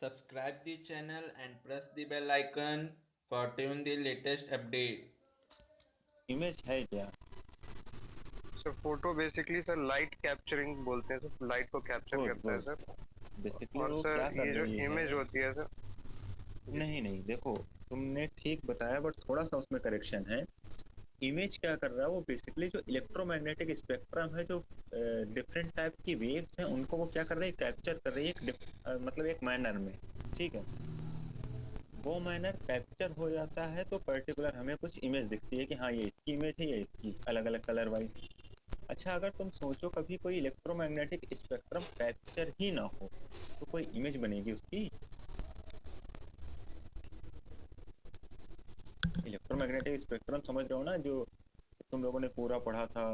Subscribe the channel and press the bell icon for tune the latest update. Image है क्या? Sir photo basically sir light capturing बोलते हैं sir, light को capture good करता है good. Sir. Basically और वो क्या सर कर ये जो रही है? इमेज होती है सर। जी नहीं नहीं, देखो, तुमने ठीक बताया बट थोड़ा सा उसमें करेक्शन है। इमेज क्या कर रहा है, वो बेसिकली जो इलेक्ट्रोमैग्नेटिक स्पेक्ट्रम है, जो डिफरेंट टाइप की वेव्स हैं, उनको वो क्या कर रही है, कैप्चर कर रही है मतलब एक मैनर में। ठीक है, वो मैनर कैप्चर हो जाता है तो पर्टिकुलर हमें कुछ इमेज दिखती है कि हाँ ये इसकी इमेज है, ये इसकी, अलग अलग कलर वाइज। अच्छा, अगर तुम सोचो कभी कोई इलेक्ट्रोमैग्नेटिक स्पेक्ट्रम कैप्चर ही ना हो तो कोई इमेज बनेगी उसकी? इलेक्ट्रोमैग्नेटिक स्पेक्ट्रम समझ रहे हो ना, जो तुम लोगों ने पूरा पढ़ा था,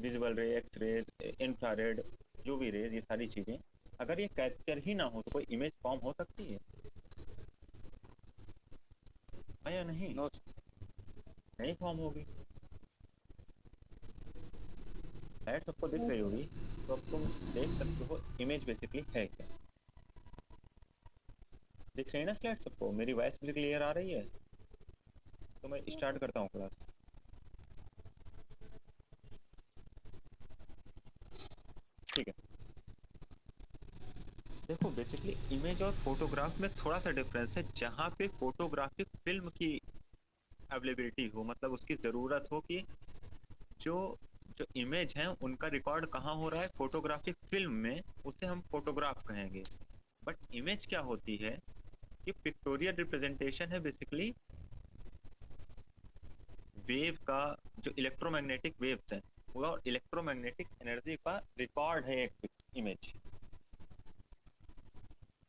विजिबल रे, X ray, infrared, UV rays, ये सारी चीजें। अगर ये कैप्चर ही ना हो तो कोई इमेज फॉर्म हो सकती है या नहीं? नो। नहीं फॉर्म होगी। लाइट सबको दिख रही होगी, तो अब तुम देख सकते हो इमेज बेसिकली है क्या। दिख रही है ना स्लाइड सबको? मेरी वॉइस भी क्लियर आ रही है? तो मैं स्टार्ट करता हूँ क्लास। ठीक है, देखो, बेसिकली इमेज और फोटोग्राफ में थोड़ा सा डिफरेंस है। जहाँ पे फोटोग्राफिक फिल्म की अवेलेबिलिटी हो, मतलब उसकी ज़रूरत हो कि जो जो इमेज है उनका रिकॉर्ड कहाँ हो रहा है, फोटोग्राफिक फिल्म में, उसे हम फोटोग्राफ कहेंगे। बट इमेज क्या होती है कि पिक्टोरियल रिप्रेजेंटेशन है बेसिकली वेव का, जो इलेक्ट्रोमैग्नेटिक वेव्स हैं वो, और इलेक्ट्रोमैग्नेटिक एनर्जी का रिकॉर्ड है एक इमेज।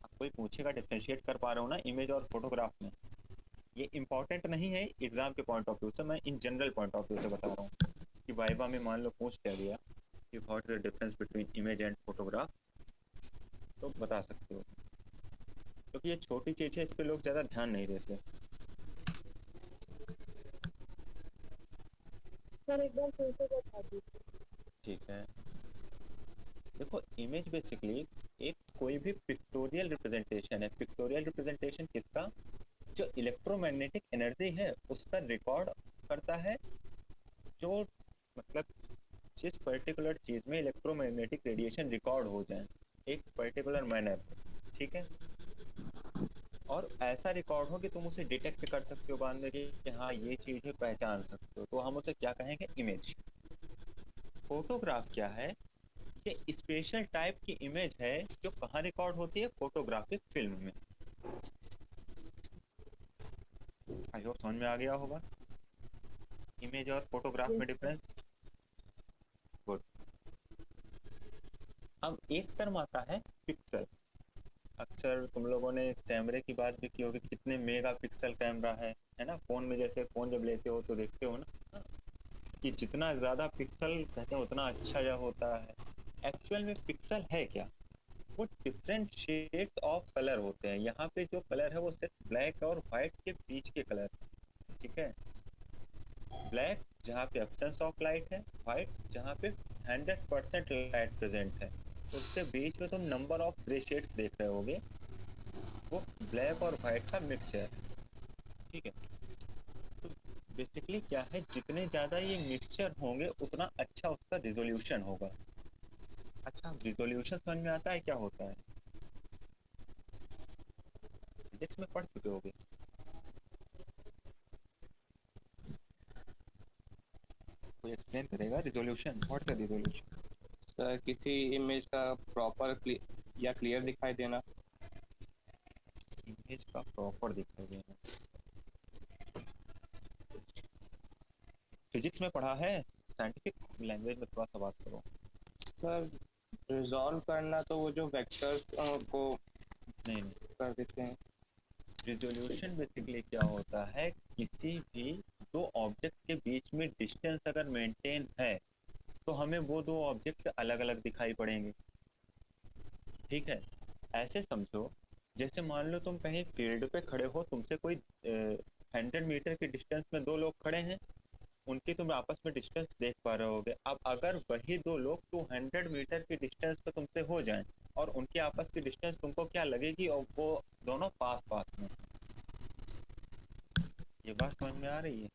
अब कोई पूछेगा डिफ्रेंशिएट कर पा रहा हूँ ना इमेज और फोटोग्राफ में? ये इंपॉर्टेंट नहीं है एग्जाम के पॉइंट ऑफ व्यू से, मैं in general point of view से बता रहा हूँ कि वाइवा में मान लो पूछ क्या दिया कि what is the difference between image and photograph, तो बता सकते हो। क्योंकि ये छोटी चीज है, इस पे लोग ज़्यादा ध्यान नहीं देते। सर एक बार फिर से बता दीजिए। ठीक है, देखो, इमेज बेसिकली एक कोई भी पिक्टोरियल रिप्रेजेंटेशन है। पिक्टोरियल रिप्रेजेंटेशन किसका? जो इलेक्ट्रोमैग्नेटिक एनर्जी है उसका रिकॉर्ड करता है। जो मतलब जिस पर्टिकुलर चीज में इलेक्ट्रोमैग्नेटिक रेडिएशन रिकॉर्ड हो जाए एक पर्टिकुलर मैनर में, ठीक है, और ऐसा रिकॉर्ड हो कि तुम उसे डिटेक्ट कर सकते हो बाद में कि हाँ ये चीज है, पहचान सकते हो, तो हम उसे क्या कहेंगे, इमेज। फोटोग्राफ क्या है? ये स्पेशल टाइप की इमेज है जो कहाँ रिकॉर्ड होती है, फोटोग्राफिक फिल्म में। आई होप समझ में आ गया होगा इमेज और फोटोग्राफ में यस सर। डिफरेंस। गुड। अब एक टर्म आता है पिक्सल। अक्सर तुम लोगों ने कैमरे की बात भी की होगी, कितने मेगा पिक्सल कैमरा है ना। फोन में जैसे फोन जब लेते हो तो देखते हो ना कि जितना ज्यादा पिक्सल कहते हैं उतना अच्छा यह होता है। एक्चुअल में पिक्सल है क्या? वो डिफरेंट शेड्स ऑफ कलर होते हैं। यहाँ पे जो कलर है वो सिर्फ ब्लैक और व्हाइट के बीच के कलर, ठीक है। ब्लैक जहाँ पे एब्सेंस ऑफ लाइट है, व्हाइट जहाँ पे 100% लाइट प्रेजेंट है, उसके बीच में तुम नंबर ऑफ ग्रे शेड्स देख रहे होगे, वो ब्लैक और व्हाइट का मिक्सचर है, ठीक है। तो बेसिकली क्या है, जितने ज़्यादा ये मिक्सचर होंगे उतना अच्छा उसका रिजोल्यूशन होगा। अच्छा, रिजोल्यूशन समझ में आता है क्या होता है? फिजिक्स में पढ़ चुके होगे। कोई एक्सप्लेन करेगा resolution, what is resolution? Sir किसी इमेज का प्रॉपर या क्लियर दिखाई देना। इमेज का प्रॉपर दिखाई देना। फिजिक्स में पढ़ा है, साइंटिफिक लैंग्वेज में थोड़ा सा बात करो। सर रिजॉल्व करना तो वो जो वेक्टर्स को नहीं नहीं, कर देते हैं। रिजोल्यूशन बेसिकली क्या होता है, किसी भी दो ऑब्जेक्ट के बीच में डिस्टेंस अगर मेंटेन है तो हमें वो दो ऑब्जेक्ट अलग अलग दिखाई पड़ेंगे, ठीक है। ऐसे समझो, जैसे मान लो तुम कहीं फील्ड पे खड़े हो, तुमसे कोई 100 मीटर के डिस्टेंस में दो लोग खड़े हैं, उनकी तुम आपस में डिस्टेंस देख पा रहे होगे। अब अगर वही दो लोग 200 मीटर के डिस्टेंस पे तुमसे हो जाएं और उनके आपस की डिस्टेंस तुमको क्या लगेगी, और वो दोनों पास पास में। ये बात समझ में आ रही है?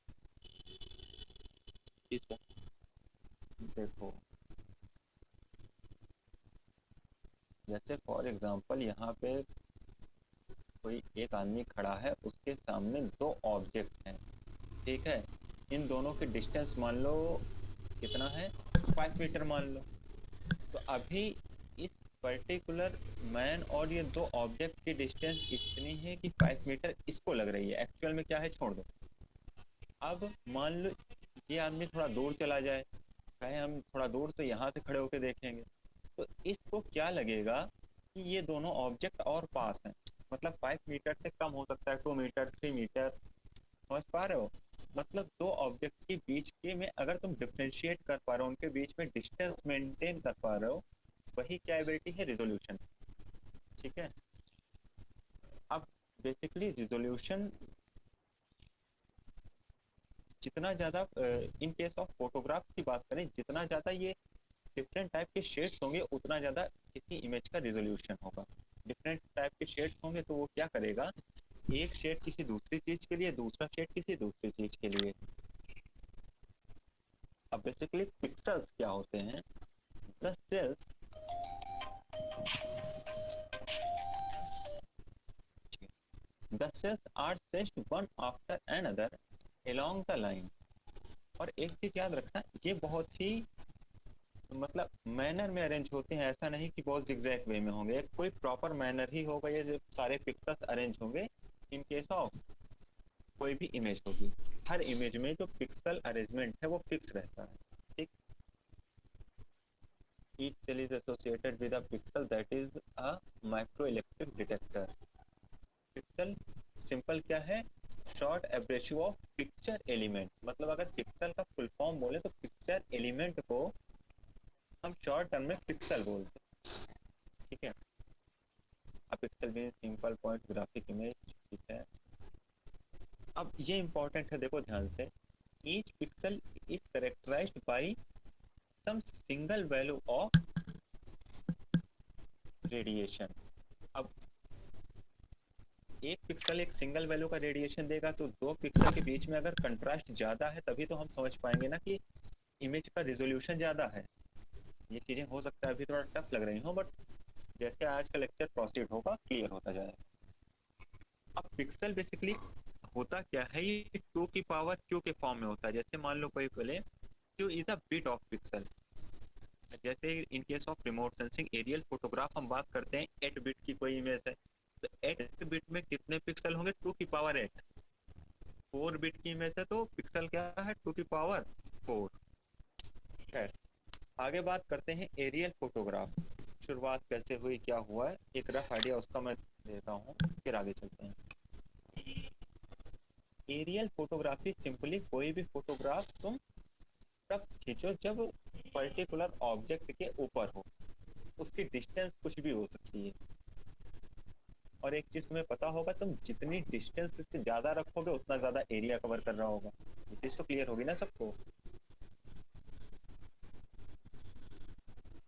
जी सर। देखो जैसे फॉर एग्जांपल यहाँ पे कोई एक आदमी खड़ा है, उसके सामने दो ऑब्जेक्ट हैं, ठीक है। इन दोनों की डिस्टेंस मान लो कितना है, 5 मीटर मान लो। तो अभी इस पर्टिकुलर मैन और ये दो ऑब्जेक्ट की डिस्टेंस इतनी है कि 5 मीटर इसको लग रही है, एक्चुअल में क्या है छोड़ दो। अब मान लो ये आदमी थोड़ा दूर चला जाए, कहे हम थोड़ा दूर तो यहाँ से खड़े होकर देखेंगे, तो इसको क्या लगेगा कि ये दोनों ऑब्जेक्ट और पास हैं। मतलब 5 मीटर से कम हो सकता है, 2 मीटर 3 मीटर, समझ पा रहे हो? मतलब दो ऑब्जेक्ट के बीच के में अगर तुम डिफ्रेंशिएट कर पा रहे हो, उनके बीच में डिस्टेंस मेंटेन कर पा रहे हो, वही क्या एबिलिटी है, रिजोल्यूशन। ठीक है। अब बेसिकली रिजोल्यूशन जितना ज़्यादा, इन केस ऑफ फोटोग्राफ की बात करें, जितना ज़्यादा ये डिफरेंट टाइप के शेड्स होंगे उतना ज़्यादा किसी इमेज का रिजोल्यूशन होगा। डिफरेंट टाइप के शेड्स होंगे तो वो क्या करेगा, एक शेड किसी दूसरी चीज के लिए, दूसरा शेड किसी दूसरी चीज के लिए। अब बेसिकली पिक्सेल्स क्या होते हैं, the cells are setted one after another along the line. और एक चीज याद रखना, ये बहुत ही मतलब मैनर में अरेंज होते हैं, ऐसा नहीं कि बहुत जिगजैग वे में होंगे, कोई प्रॉपर मैनर ही होगा ये जो सारे पिक्सेल्स अरेंज होंगे इन केस ऑफ कोई भी इमेज होगी। हर इमेज में जो पिक्सल अरेंजमेंट है वो फिक्स रहता है, ठीक। Each cell is associated with a pixel that is a microelectric detector. Pixel simple क्या है, short abrasive of picture element. मतलब अगर पिक्सल का फुल फॉर्म बोले तो पिक्चर एलिमेंट को हम शॉर्ट टर्म में पिक्सल बोलते हैं, ठीक है। अब pixel mean simple point graphic image, ठीक है। अब ये इंपॉर्टेंट है, देखो ध्यान से, each pixel is characterised by some single value of radiation. अब एक पिक्सल एक सिंगल वैल्यू का रेडिएशन देगा, तो दो पिक्सल के बीच में अगर कंट्रास्ट ज्यादा है तभी तो हम समझ पाएंगे ना कि इमेज का रिजोल्यूशन ज्यादा है। ये चीजें हो सकता है अभी थोड़ा टफ लग रही हो, बट जैसे आज का लेक्चर प्रोसीड होगा क्लियर होता जाएगा। अब पिक्सल बेसिकली होता क्या है, ये 2 की पावर क्यू के फॉर्म में होता है। जैसे मान लो कोई बोले Q is a bit of pixel, जैसे in case of remote sensing aerial photograph हम बात करते हैं, 8 बिट की कोई इमेज है तो 8 बिट में कितने पिक्सल होंगे, 2 की पावर 8। 4 बिट की इमेज है तो पिक्सल क्या है, 2 की पावर 4। खैर आगे बात करते हैं एरियल फोटोग्राफ, शुरुआत कैसे हुई, क्या हुआ है, एक रफ आइडिया उसका मैं देता हूँ, फिर आगे चलते हैं। एरियल फोटोग्राफी सिंपली कोई भी फोटोग्राफ तुम तब खींचो जब पर्टिकुलर ऑब्जेक्ट के ऊपर हो, उसकी डिस्टेंस कुछ भी हो सकती है। और एक चीज तुम्हें पता होगा, तुम जितनी डिस्टेंस से ज्यादा रखोगे उतना ज्यादा एरिया कवर कर रहा होगा। ये चीज तो क्लियर होगी ना सबको?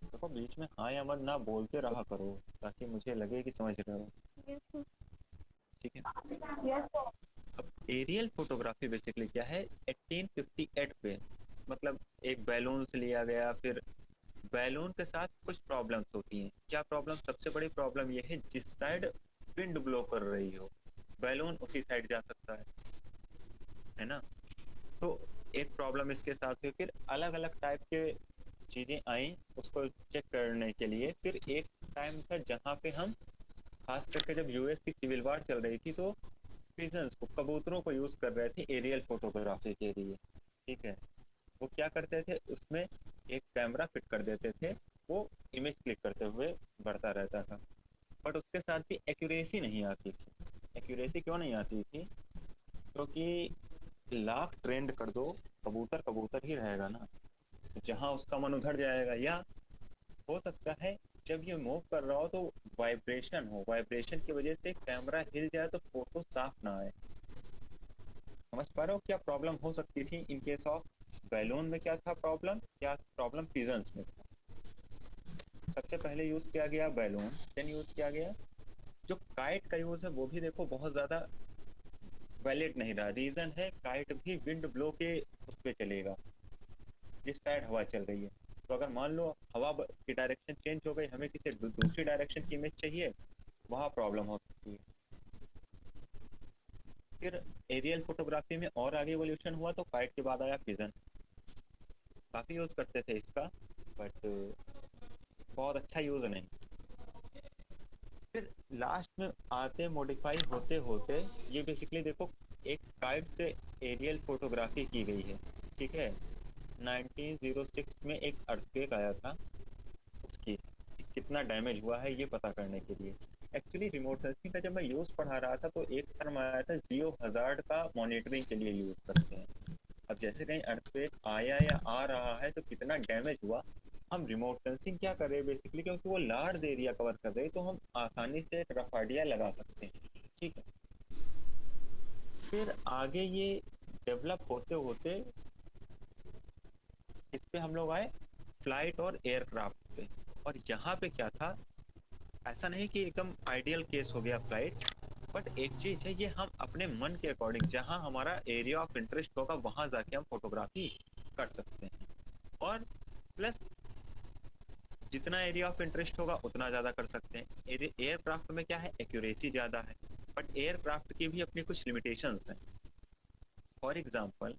देखो बीच में हाँ या मत ना बोलते रहा करो ताकि मुझे लगे कि समझ रहे हो, ठीक है। अब एरियल फोटोग्राफी बेसिकली क्या है, 1858 पे, मतलब एक बैलून से लिया गया, फिर बैलून के साथ कुछ प्रॉब्लम्स होती हैं। क्या प्रॉब्लम, सबसे बड़ी प्रॉब्लम यह है जिस साइड विंड ब्लो कर रही हो बैलून उसी साइड जा सकता है ना। तो एक प्रॉब्लम इसके साथ हुई, फिर अलग अलग टाइप के चीजें आई उसको चेक करने के लिए। फिर एक टाइम था जहाँ पे हम खास करके जब यूएस की सिविल वॉर चल रही थी तो पिजन्स को, कबूतरों को यूज कर रहे थे एरियल फोटोग्राफी के लिए, ठीक है। वो क्या करते थे, उसमें एक कैमरा फिट कर देते थे, वो इमेज क्लिक करते हुए बढ़ता रहता था, बट उसके साथ भी एक्यूरेसी नहीं आती थी। एक्यूरेसी क्यों नहीं आती थी, क्योंकि लाख ट्रेंड कर दो कबूतर कबूतर ही रहेगा ना, जहाँ उसका मन उधर जाएगा। या हो सकता है जब ये मूव कर रहा हो तो वाइब्रेशन हो, वाइब्रेशन की वजह से कैमरा हिल जाए तो फोटो साफ ना आए। समझ पा रहे हो क्या प्रॉब्लम हो सकती थी इन केस ऑफ बैलून में? क्या था प्रॉब्लम, क्या प्रॉब्लम पिजन्स में था। सबसे पहले यूज किया गया बैलून, देन यूज किया गया जो काइट का यूज है वो भी देखो बहुत ज्यादा वैलिड नहीं रहा। रीजन है काइट भी विंड ब्लो के उस पे चलेगा जिस साइड हवा चल रही है। तो अगर मान लो हवा की डायरेक्शन चेंज हो गई, हमें किसी दूसरी डायरेक्शन की इमेज चाहिए, वहाँ प्रॉब्लम हो सकती है। फिर एरियल फोटोग्राफी में और आगे एवोल्यूशन हुआ तो काइट के बाद आया फिजन। काफी यूज करते थे इसका बट बहुत अच्छा यूज नहीं। फिर लास्ट में आते मॉडिफाई होते होते ये बेसिकली देखो एक काइट से एरियल फोटोग्राफी की गई है, ठीक है। 1906 में एक अर्थक्वेक आया था, उसकी कितना डैमेज हुआ है ये पता करने के लिए। एक्चुअली रिमोट सेंसिंग का जब मैं यूज पढ़ा रहा था तो एक टर्म आया था जियो हजार्ड का मॉनिटरिंग के लिए यूज करते हैं। अब जैसे कहीं अर्थक्वेक आया या आ रहा है तो कितना डैमेज हुआ, हम रिमोट सेंसिंग क्या कर रहे हैं बेसिकली, क्योंकि वो लार्ज एरिया कवर कर रहे हैं तो हम आसानी से एक रफ आइडिया लगा सकते हैं, ठीक है। फिर आगे ये डेवलप होते होते इस पे हम लोग आए फ्लाइट और एयरक्राफ्ट पे। और यहाँ पे क्या था, ऐसा नहीं कि एकदम आइडियल केस हो गया फ्लाइट, बट एक चीज है ये हम अपने मन के अकॉर्डिंग जहाँ हमारा एरिया ऑफ इंटरेस्ट होगा वहां जाके हम फोटोग्राफी कर सकते हैं। और प्लस जितना एरिया ऑफ इंटरेस्ट होगा उतना ज़्यादा कर सकते हैं। एयरक्राफ्ट में क्या है, एक्यूरेसी ज़्यादा है, बट एयरक्राफ्ट की भी अपनी कुछ लिमिटेशंस हैं। फॉर एग्जांपल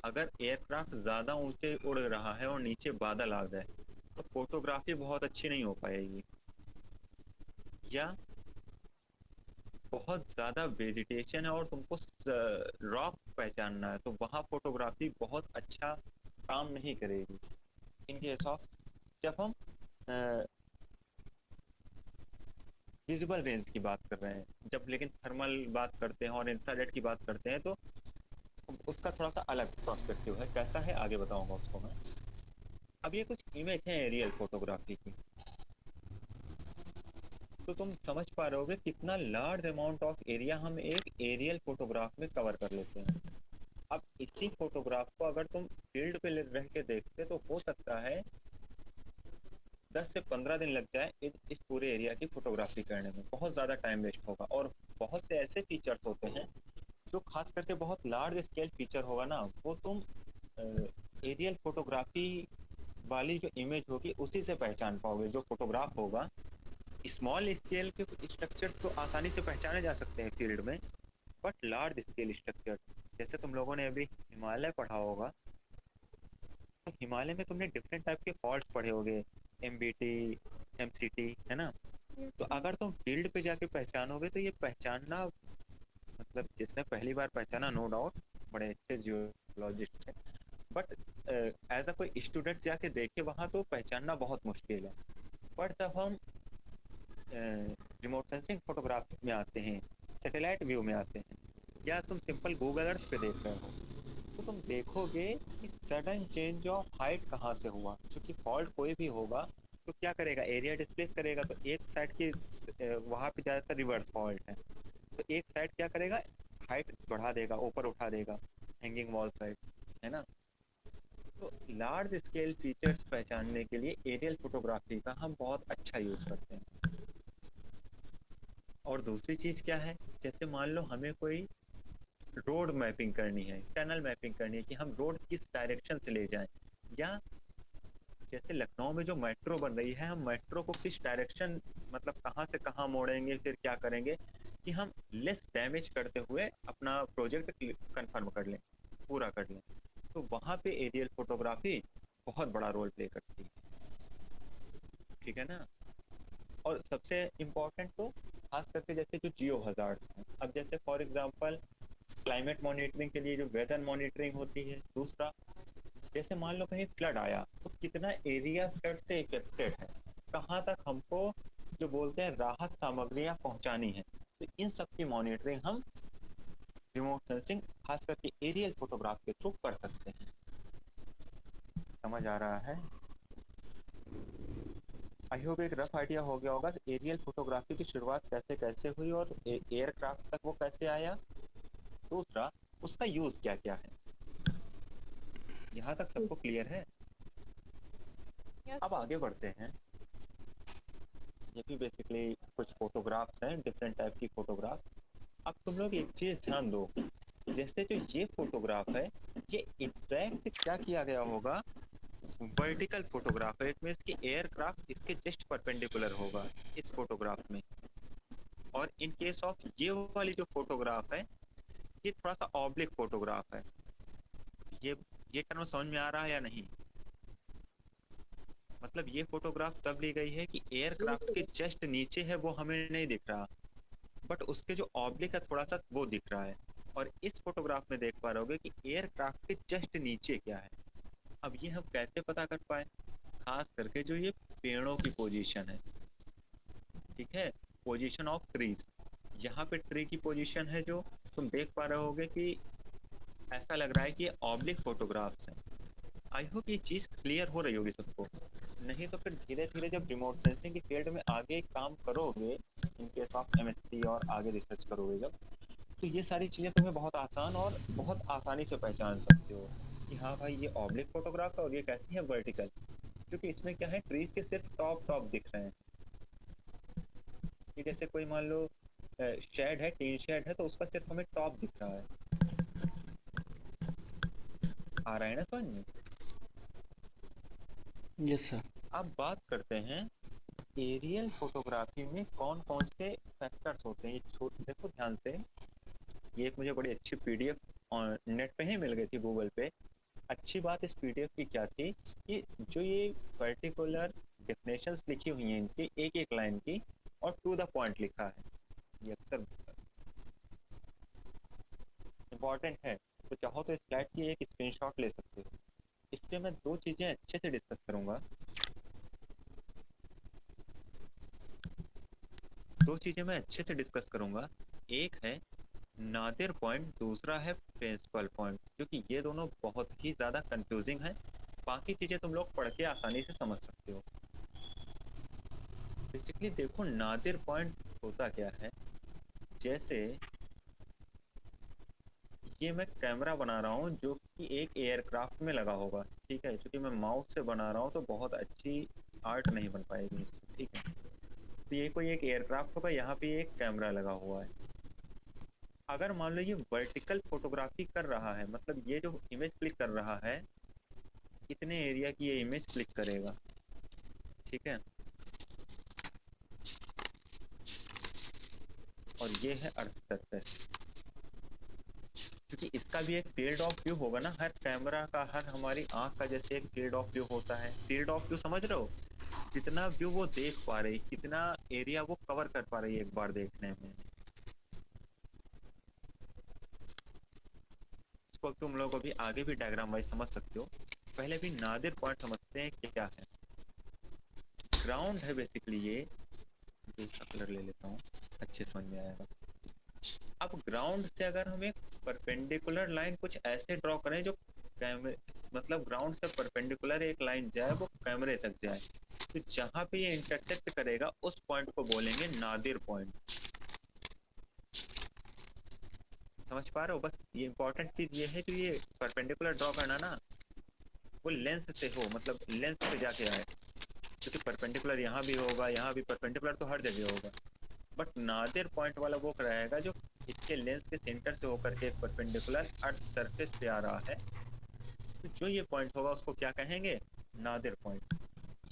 अगर एयरक्राफ्ट ज़्यादा ऊंचे उड़ रहा है और नीचे बादल आ गए तो फोटोग्राफी बहुत अच्छी नहीं हो पाएगी। या बहुत ज़्यादा वेजिटेशन है और तुमको रॉक पहचानना है तो वहाँ फोटोग्राफी बहुत अच्छा काम नहीं करेगी। इन केस ऑफ जब हम विजिबल रेंज की बात कर रहे हैं, जब लेकिन थर्मल बात करते हैं और इंफ्रारेड की बात करते हैं तो उसका थोड़ा सा अलग पर्सपेक्टिव है। कैसा है आगे बताऊंगा उसको मैं। अब ये कुछ इमेज है एरियल फोटोग्राफी की, तो तुम समझ पा रहे होगे कितना लार्ज अमाउंट ऑफ एरिया हम एक एरियल फोटोग्राफ में कवर कर लेते हैं। अब इसी फोटोग्राफ को अगर तुम फील्ड पे रह के देखते तो हो सकता है 10 से 15 दिन लग जाए इस पूरे एरिया की फोटोग्राफी करने में, बहुत ज़्यादा टाइम वेस्ट होगा। और बहुत से ऐसे फीचर्स होते हैं जो खास करके बहुत लार्ज स्केल फीचर होगा ना, वो तुम एरियल फोटोग्राफी वाली जो इमेज होगी उसी से पहचान पाओगे। जो फोटोग्राफ होगा स्मॉल स्केल के स्ट्रक्चर तो आसानी से पहचाने जा सकते हैं फील्ड में, बट लार्ज स्केल स्ट्रक्चर जैसे तुम लोगों ने अभी हिमालय पढ़ा होगा तो हिमालय में तुमने डिफरेंट टाइप के फॉल्ट्स पढ़े होंगे, MBT, MCT, है ना। तो अगर तुम फील्ड पे जाके पहचानोगे तो ये पहचानना, मतलब जिसने पहली बार पहचाना नो डाउट बड़े अच्छे जियोलॉजिस्ट हैं, बट एज अ कोई स्टूडेंट जाके देखे वहाँ तो पहचानना बहुत मुश्किल है। पर जब हम रिमोट सेंसिंग फोटोग्राफी में आते हैं, सैटेलाइट व्यू में आते हैं, या तुम सिंपल गूगल अर्थ पे देख रहे हो तो तुम देखोगे कि सडन चेंज ऑफ हाइट कहाँ से हुआ। क्योंकि फॉल्ट कोई भी होगा तो क्या करेगा, एरिया डिस्प्लेस करेगा। तो एक साइड की वहाँ पे ज़्यादातर रिवर्स फॉल्ट है तो एक साइड क्या करेगा, हाइट बढ़ा देगा, ऊपर उठा देगा, हैंगिंग वॉल साइड, है ना। तो लार्ज स्केल फीचर्स पहचानने के लिए एरियल फोटोग्राफी का हम बहुत अच्छा यूज़ करते हैं। और दूसरी चीज़ क्या है, जैसे मान लो हमें कोई रोड मैपिंग करनी है, टनल मैपिंग करनी है कि हम रोड किस डायरेक्शन से ले जाएं, या जैसे लखनऊ में जो मेट्रो बन रही है हम मेट्रो को किस डायरेक्शन, मतलब कहाँ से कहाँ मोड़ेंगे, फिर क्या करेंगे कि हम लेस डैमेज करते हुए अपना प्रोजेक्ट कंफर्म कर लें, पूरा कर लें। तो वहाँ पे एरियल फोटोग्राफी बहुत बड़ा रोल प्ले करती है, ठीक है ना। और सबसे इम्पोर्टेंट तो खास करके जैसे जो जियो हजार्ड हैं, अब जैसे फॉर एग्जांपल क्लाइमेट मॉनिटरिंग के लिए जो वेदर मॉनिटरिंग होती है, दूसरा जैसे मान लो कहीं फ्लड आया तो कितना एरिया फ्लड से इफेक्टेड है, कहाँ तक हमको जो बोलते हैं राहत सामग्रियाँ पहुँचानी है, तो इन सब की मॉनिटरिंग हम रिमोट सेंसिंग खास करके एरियल फोटोग्राफ के थ्रू कर सकते हैं। समझ आ रहा है? आई होप एक रफ आइडिया हो गया होगा एरियल फोटोग्राफी की शुरुआत कैसे कैसे हुई और एयरक्राफ्ट तक वो कैसे आया। दूसरा उसका यूज क्या क्या है, यहाँ तक सबको क्लियर है? अब आगे बढ़ते हैं। ये भी बेसिकली कुछ फोटोग्राफ्स हैं, डिफरेंट टाइप की फोटोग्राफ। अब तुम लोग एक चीज ध्यान दो, जैसे जो ये फोटोग्राफ है, ये एग्जैक्ट क्या किया गया होगा, वर्टिकल फोटोग्राफ है। इट मीन्स कि एयरक्राफ्ट इसके जस्ट परपेंडिकुलर होगा इस फोटोग्राफ में। और इन केस ऑफ ये वाली जो फोटोग्राफ है, ये थोड़ा सा ऑब्लिक फोटोग्राफ है। ये ये टर्म समझ में आ रहा है या नहीं? मतलब ये फोटोग्राफ तब ली गई है कि एयरक्राफ्ट के जस्ट नीचे है वो हमें नहीं दिख रहा, बट उसके जो ऑब्लिक है थोड़ा सा वो दिख रहा है। और इस फोटोग्राफ में देख पा रहे हो कि एयरक्राफ्ट के जस्ट नीचे क्या है। अब ये हम कैसे पता कर पाए? खास करके जो ये पेड़ों की पोजीशन है, ठीक है, पोजीशन ऑफ ट्रीज। यहाँ पे ट्री की पोजीशन है जो तुम देख पा रहे होगे कि ऐसा लग रहा है कि ये ऑब्लिक फोटोग्राफ्स हैं। आई होप ये चीज़ क्लियर हो रही होगी सबको। नहीं तो फिर धीरे धीरे जब रिमोट सेंसिंग के फील्ड में आगे काम करोगे, इन केस ऑफ एमएससी और आगे रिसर्च करोगे जब, तो ये सारी चीज़ें तुम्हें बहुत आसान और बहुत आसानी से पहचान सकते हो कि हाँ भाई ये ऑब्लिक फोटोग्राफ है और ये कैसी है, वर्टिकल। क्योंकि इसमें क्या है, ट्रीज के सिर्फ टॉप दिख रहे हैं। कि जैसे कोई मान लो शेड है, टीन शेड है, तो उसका सिर्फ हमें टॉप दिख रहा है। आ रहा है ना समझ में? Yes sir. अब बात करते हैं एरियल फोटोग्राफी में कौन कौन से फैक्टर्स होते हैं। ये देखो ध्यान से, ये एक मुझे बड़ी अच्छी पीडीएफ नेट पे ही मिल गई थी, गूगल पे। अच्छी बात इस पीडीएफ की क्या थी कि जो ये पर्टिकुलर डेफिनेशंस लिखी हुई हैं इनकी, एक एक लाइन की, और टू द पॉइंट लिखा है। ये अक्सर इम्पॉर्टेंट है, तो चाहो तो इस स्लाइड की एक स्क्रीनशॉट ले सकते हो। इस पे मैं दो चीज़ें अच्छे से डिस्कस करूंगा। एक है नादिर पॉइंट, दूसरा है प्रिंसिपल पॉइंट, क्योंकि ये दोनों बहुत ही ज़्यादा कंफ्यूजिंग है। बाकी चीज़ें तुम लोग पढ़ के आसानी से समझ सकते हो। बेसिकली देखो नादिर पॉइंट होता क्या है। जैसे ये मैं कैमरा बना रहा हूँ जो कि एक एयरक्राफ्ट में लगा होगा, ठीक है। क्योंकि मैं माउस से बना रहा हूँ तो बहुत अच्छी आर्ट नहीं बन पाएगी इससे, ठीक है। तो ये कोई एक एयरक्राफ्ट होगा, यहाँ पे एक कैमरा लगा हुआ है। अगर मान लो ये वर्टिकल फोटोग्राफी कर रहा है, मतलब ये जो इमेज क्लिक कर रहा है, कितने एरिया की ये इमेज क्लिक करेगा, ठीक है। और ये है अर्थ सरफेस, क्योंकि इसका भी एक फील्ड ऑफ व्यू होगा ना। हर कैमरा का, हर हमारी आंख का जैसे एक फील्ड ऑफ व्यू होता है। फील्ड ऑफ व्यू समझ रहे हो? जितना व्यू वो देख पा रही, कितना एरिया वो कवर कर पा रही है एक बार देखने में। इसको तुम लोग अभी आगे भी डायग्राम वाइज समझ सकते हो। पहले भी नादिर पॉइंट समझते हैं कि क्या है। ग्राउंड है बेसिकली ये, दूसरा कलर ले लेता हूँ, अच्छे समझ में आएगा। अब ग्राउंड से अगर हम एक परपेंडिकुलर लाइन कुछ ऐसे ड्रॉ करें जो कैमरे, मतलब ग्राउंड से परपेंडिकुलर एक लाइन जाए, वो कैमरे तक जाए, तो जहां पे ये इंटरसेक्ट करेगा उस पॉइंट को बोलेंगे नादिर पॉइंट। समझ पा रहे हो? बस ये इंपॉर्टेंट चीज ये है कि ये परपेंडिकुलर ड्रॉ करना ना वो लेंस से हो, मतलब लेंस पे जाके आए। क्योंकि परपेंडिकुलर यहाँ भी होगा, यहाँ भी परपेंडिकुलर तो हर जगह होगा, बट नादिर पॉइंट वाला वो रहेगा जो इसके लेंस के सेंटर से होकर के एक परपेंडिकुलर अर्थ सरफेस पे आ रहा है। तो जो ये पॉइंट होगा उसको क्या कहेंगे? नादिर पॉइंट।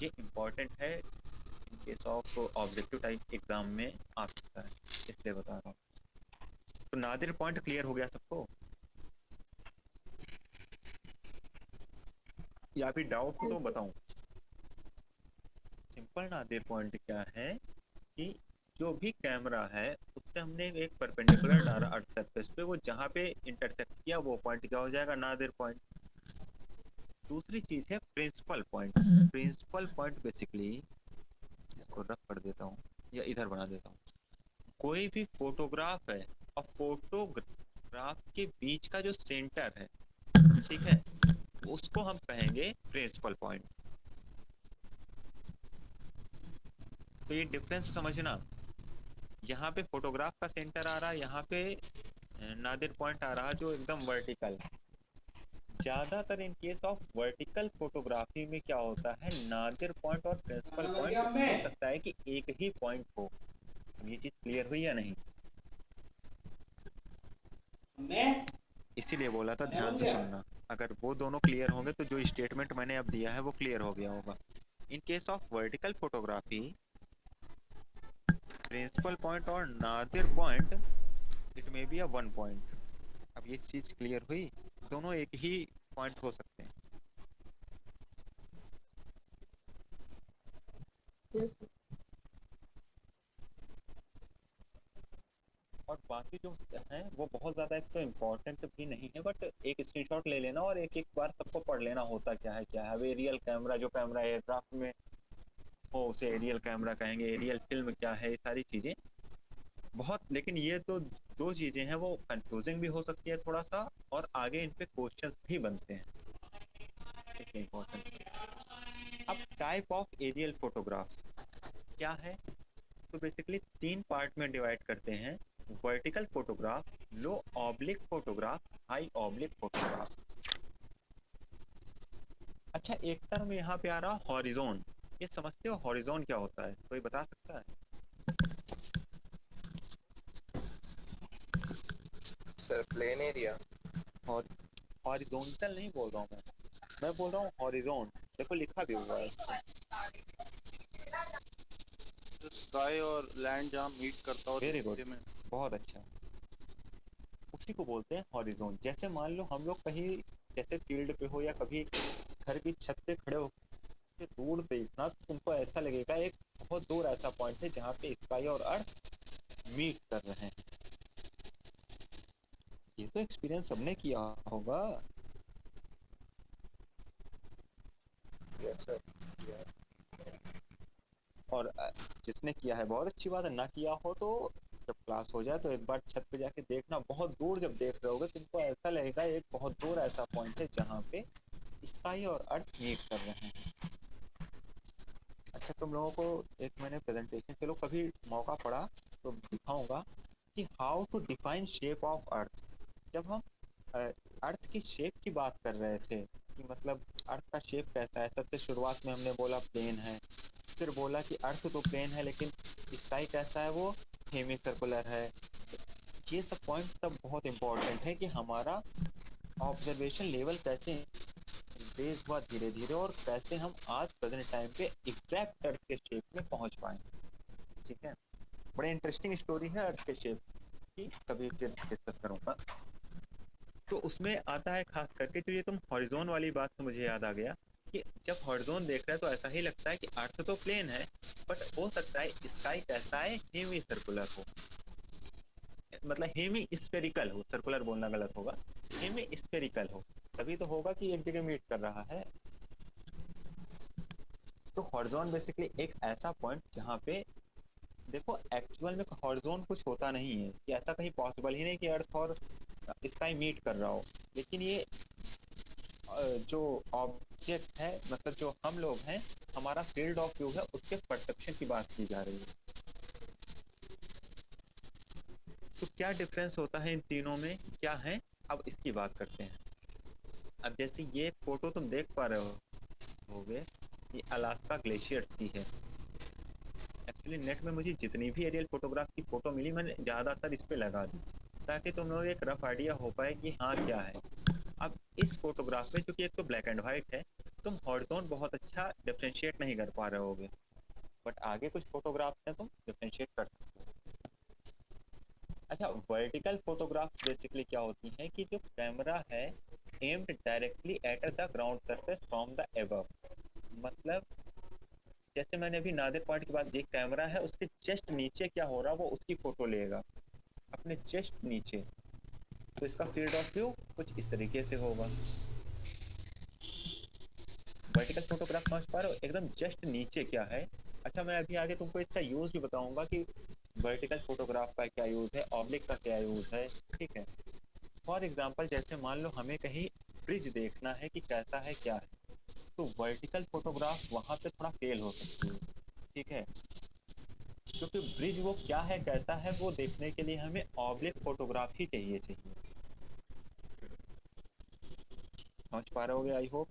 ये इम्पॉर्टेंट है, इन case of objective type exam में आ सकता है, इसलिए बता रहा हूँ। तो नादिर पॉइंट क्लियर हो गया सबको, या फिर डाउट तो बताऊं? सिंपल नादिर पॉइंट क्या है कि जो भी कैमरा है उससे हमने एक परपेंडिकुलर डाला अर्थ सरफेस पे, वो जहाँ पे इंटरसेक्ट किया वो पॉइंट क्या हो जाएगा? Nadir point. दूसरी चीज है principal point. Principal point basically, इसको रफ कर देता हूँ या इधर बना देता हूँ। कोई भी फोटोग्राफ है और फोटोग्राफ के बीच का जो सेंटर है, ठीक है, उसको हम कहेंगे प्रिंसिपल पॉइंट। तो ये डिफरेंस समझना, यहाँ पे फोटोग्राफ का सेंटर आ रहा है, यहाँ पे नादिर पॉइंट आ रहा है जो एकदम वर्टिकल। ज्यादातर इन केस ऑफ वर्टिकल फोटोग्राफी में क्या होता है, नादिर पॉइंट और प्रिंसिपल पॉइंट हो सकता है कि एक ही पॉइंट हो। अब ये चीज क्लियर हुई या नहीं? इसीलिए बोला था ध्यान से सुनना। अगर वो दोनों क्लियर होंगे तो जो स्टेटमेंट मैंने अब दिया है वो क्लियर हो गया होगा। In case of vertical photography, principal point और nadir point it may be a one point. अब ये चीज क्लियर हुई, दोनों एक ही पॉइंट हो सकते हैं। Yes. और बाकी जो हैं वो बहुत ज़्यादा एक तो इम्पोर्टेंट भी नहीं है, बट एक स्क्रीनशॉट ले लेना और एक एक बार सबको पढ़ लेना होता क्या है क्या है। अब एरियल कैमरा, जो कैमरा एयरक्राफ्ट में हो उसे एरियल कैमरा कहेंगे, एरियल फिल्म क्या है, ये सारी चीज़ें बहुत, लेकिन ये तो दो चीज़ें हैं वो कंफ्यूजिंग भी हो सकती है थोड़ा सा, और आगे इन पे क्वेश्चंस भी बनते हैं, इसलिए इम्पोर्टेंट। अब टाइप ऑफ एरियल फोटोग्राफ क्या है, तो बेसिकली 3 पार्ट में डिवाइड करते हैं। Vertical photograph, low oblique photograph, high oblique photograph. अच्छा, एक टर्म यहाँ पे आ रहा हॉरिजॉन, ये समझते हो हॉरिजॉन क्या होता है? कोई बता सकता है? Sir plain area. हॉरिजॉन्टल नहीं बोल रहा हूँ मैं बोल रहा हूँ हॉरिजॉन। देखो लिखा भी हुआ है। स्काई और लैंड जहाँ मीट करता हो। वेरी गुड, बहुत अच्छा, उसी को बोलते हैं हॉरिजॉन। जैसे मान लो हम लोग कहीं जैसे फील्ड पे हो या कभी घर की छत पे खड़े हो के दूर देखना, तो तुमको ऐसा लगेगा एक बहुत दूर ऐसा पॉइंट है जहाँ पे स्काई और अर्थ मीट कर रहे हैं। ये तो एक्सपीरियंस सबने किया होगा। Yes sir. और जिसने किया है बहुत अच्छी बात है, ना किया हो तो जब क्लास हो जाए तो एक बार छत पे जाके देखना। बहुत दूर जब देख रहे होगे तुमको ऐसा लगेगा एक बहुत दूर ऐसा पॉइंट है जहाँ पे स्काई और अर्थ मीट कर रहे हैं। अच्छा, तुम लोगों को एक मैंने प्रेजेंटेशन, चलो कभी मौका पड़ा तो दिखाऊंगा कि how to define shape of earth. जब हम अर्थ की शेप की बात कर रहे थे कि मतलब अर्थ का शेप कैसा है, सबसे शुरुआत में हमने बोला प्लेन है, फिर बोला कि अर्थ तो प्लेन है लेकिन स्काई कैसा है, वो हेमी सर्कुलर है। ये सब पॉइंट सब बहुत इंपॉर्टेंट है कि हमारा ऑब्जर्वेशन लेवल कैसे रेज हुआ धीरे धीरे और कैसे हम आज प्रेजेंट टाइम पे एग्जैक्ट अर्थ के शेप में पहुंच पाए। ठीक है, बड़े इंटरेस्टिंग स्टोरी है अर्थ के शेप की, कभी फिर डिस्कस करूंगा। तो उसमें आता है खास करके जो ये तुम हॉरिजॉन वाली बात से मुझे याद आ गया कि जब हॉरिजॉन देख रहे हैं तो ऐसा ही लगता है कि अर्थ तो प्लेन है, बट हो सकता है स्काई कैसा है, हेमी सर्कुलर हो, मतलब हेमी स्फेरिकल हो, सर्कुलर बोलना गलत होगा, हेमी स्फेरिकल हो, तभी तो होगा कि एक जगह मीट कर रहा है। तो हॉरिजॉन बेसिकली एक ऐसा पॉइंट जहाँ पे देखो एक्चुअल में हॉरिजॉन कुछ होता नहीं है, कि ऐसा कहीं पॉसिबल ही नहीं कि अर्थ और स्काई मीट कर रहा हो, लेकिन ये जो ऑब्जेक्ट है, मतलब जो हम लोग हैं, हमारा फील्ड ऑफ व्यू है, उसके परसेप्शन की बात की जा रही है। तो क्या डिफरेंस होता है इन तीनों में, क्या है, अब इसकी बात करते हैं। अब जैसे ये फोटो तुम देख पा रहे होगे, ये अलास्का ग्लेशियर्स की है। एक्चुअली नेट में मुझे जितनी भी एरियल फोटोग्राफ की फोटो मिली मैंने ज़्यादातर इस पे लगा दी ताकि तुम लोग एक रफ आइडिया हो पाए कि हाँ क्या है। अब इस फोटोग्राफ में चूंकि एक तो ब्लैक एंड वाइट है, तुम हॉरिजॉन बहुत अच्छा डिफरेंशिएट नहीं कर पा रहे होगे, बट आगे कुछ फोटोग्राफ हैं तुम डिफरेंशिएट कर सकते हो। अच्छा, वर्टिकल फोटोग्राफ बेसिकली क्या होती है कि जो कैमरा है aimed directly at the ground surface from the above, मतलब जैसे मैंने अभी नादिर पॉइंट की बात, ये कैमरा है उसके जस्ट नीचे क्या हो रहा है वो उसकी फोटो लेगा अपने जस्ट नीचे, तो इसका फील्ड ऑफ व्यू कुछ इस तरीके से होगा। वर्टिकल फोटोग्राफ समझ पा रहे हो, एकदम जस्ट नीचे क्या है। अच्छा, मैं अभी आगे तुमको इसका यूज भी बताऊंगा कि वर्टिकल फोटोग्राफ का क्या यूज है, ऑब्लिक का क्या यूज है। ठीक है, फॉर एग्जांपल जैसे मान लो हमें कहीं ब्रिज देखना है कि कैसा है क्या है, तो वर्टिकल फोटोग्राफ वहां पे थोड़ा फेल हो सकती है। ठीक है, क्योंकि ब्रिज वो क्या है कैसा है वो देखने के लिए हमें ऑब्लिक फोटोग्राफ ही चाहिए। समझ पा रहे होगे आई होप।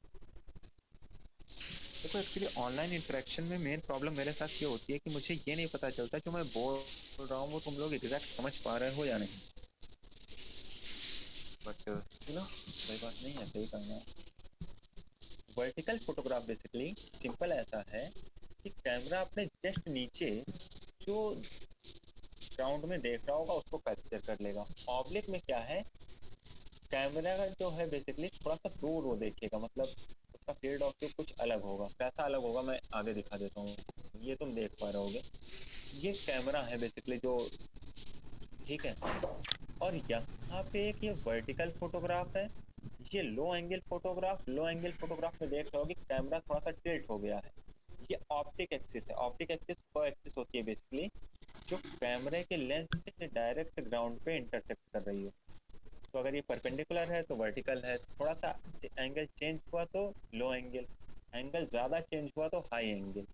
देखो एक्चुअली ऑनलाइन इंटरेक्शन में मेन प्रॉब्लम मेरे साथ ये होती है कि मुझे ये नहीं पता चलता जो मैं बोल रहा हूँ वो तुम लोग एग्जैक्ट समझ पा रहे हो या नहीं। बट चलो कोई बात नहीं, ऐसे ही करना है। वर्टिकल फोटोग्राफ बेसिकली सिंपल ऐसा है कि कैमरा अपने जस्ट नीचे जो ग्राउंड में देख रहा होगा उसको कैप्चर कर लेगा। ऑब्लिक में क्या है, कैमरा का जो है बेसिकली थोड़ा सा दूर वो देखेगा, मतलब उसका फील्ड ऑफ व्यू कुछ अलग होगा। कैसा अलग होगा मैं आगे दिखा देता हूँ, ये तुम देख पा रहे होगे। ये कैमरा है बेसिकली जो, ठीक है, और यहाँ पे एक ये वर्टिकल फोटोग्राफ है, ये लो एंगल फोटोग्राफ। लो एंगल फोटोग्राफ में देख रहे होगे कैमरा थोड़ा सा टिल्ट हो गया है। ये ऑप्टिक एक्सिस है। ऑप्टिक एक्सिस वो एक्सिस होती है बेसिकली जो कैमरे के लेंस से डायरेक्ट ग्राउंड पे इंटरसेक्ट कर रही है। तो अगर ये परपेंडिकुलर है तो वर्टिकल है, थोड़ा सा एंगल चेंज हुआ तो लो एंगल, एंगल ज़्यादा चेंज हुआ तो हाई एंगल।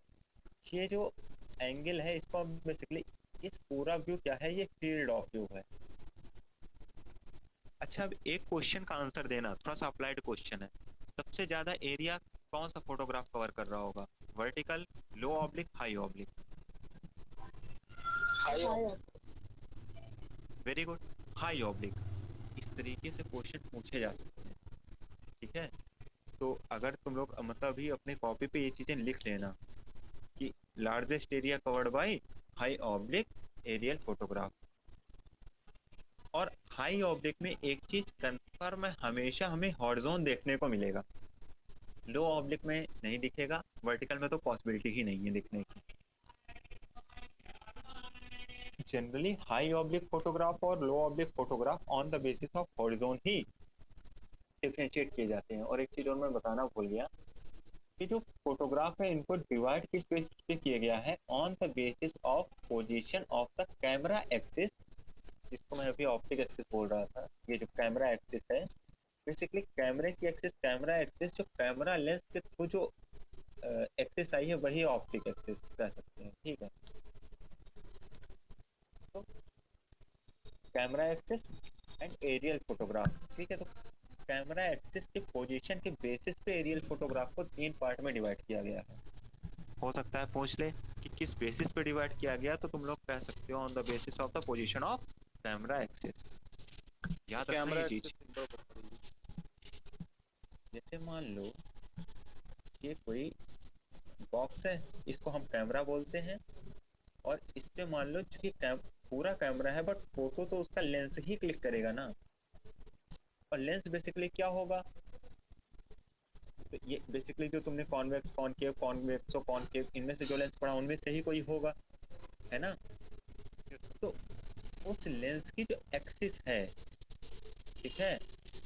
ये जो एंगल है इसको बेसिकली, इस पूरा व्यू क्या है, ये फील्ड ऑफ व्यू है। अच्छा अब एक क्वेश्चन का आंसर देना, थोड़ा सा अप्लाइड क्वेश्चन है। सबसे ज़्यादा एरिया कौन सा फोटोग्राफ कवर कर रहा होगा, vertical, low oblique, high oblique? High very good, high oblique. इस तरीके से क्वेश्चन पूछे जा सकते हैं, ठीक है। तो अगर तुम लोग मतलब अभी अपने कॉपी पे ये चीज़ें लिख लेना कि largest area covered by high oblique aerial photograph. और हाई ऑब्लिक में एक चीज़ कन्फर्म है, हमेशा हमें हॉरिजॉन देखने को मिलेगा, लो ऑब्लिक में नहीं दिखेगा, वर्टिकल में तो पॉसिबिलिटी ही नहीं है दिखने की। जनरली हाई ऑब्लिक फोटोग्राफ और low oblique photograph on the basis of horizon ही डिफरेंशिएट किए जाते हैं। और एक चीज़ और मैं बताना भूल गया कि जो फोटोग्राफ है इनको डिवाइड किस बेसिस पे किया गया है, on the basis of position of the camera axis, जिसको मैं अभी ऑप्टिक एक्सिस बोल रहा था। ये जो कैमरा एक्सिस है बेसिकली कैमरे की एक्सिस, कैमरा एक्सिस जो कैमरा लेंस के थ्रू जो एक्सिस आई है वही ऑप्टिक एक्सिस कह सकते हैं, ठीक है। तो camera axis and aerial photograph, ठीक है। तो कैमरा एक्सिस के पोजीशन के बेसिस पे एरियल फोटोग्राफ को 3 पार्ट में डिवाइड किया गया है। हो सकता है पूछ ले कि किस बेसिस पे डिवाइड किया गया, तो तुम लोग कह सकते हो on the basis of the position of camera axis. याद रखना कैमरा ये एक्सिस चीज। सिंबल बताइए। जैसे मान लो ये कोई बॉक्स है, इसको हम कैमरा बोलते हैं, और इस पे मान लो कि पूरा कैमरा है बट फोटो तो उसका लेंस ही क्लिक करेगा ना। और लेंस बेसिकली क्या होगा, तो ये बेसिकली जो तुमने कॉन्वेक्स कॉनकेव कॉन्वेक्स और कॉनकेव इनमें से जो लेंस पढ़ा उनमें से ही कोई होगा, है ना। तो उस लेंस की जो एक्सिस है, ठीक है,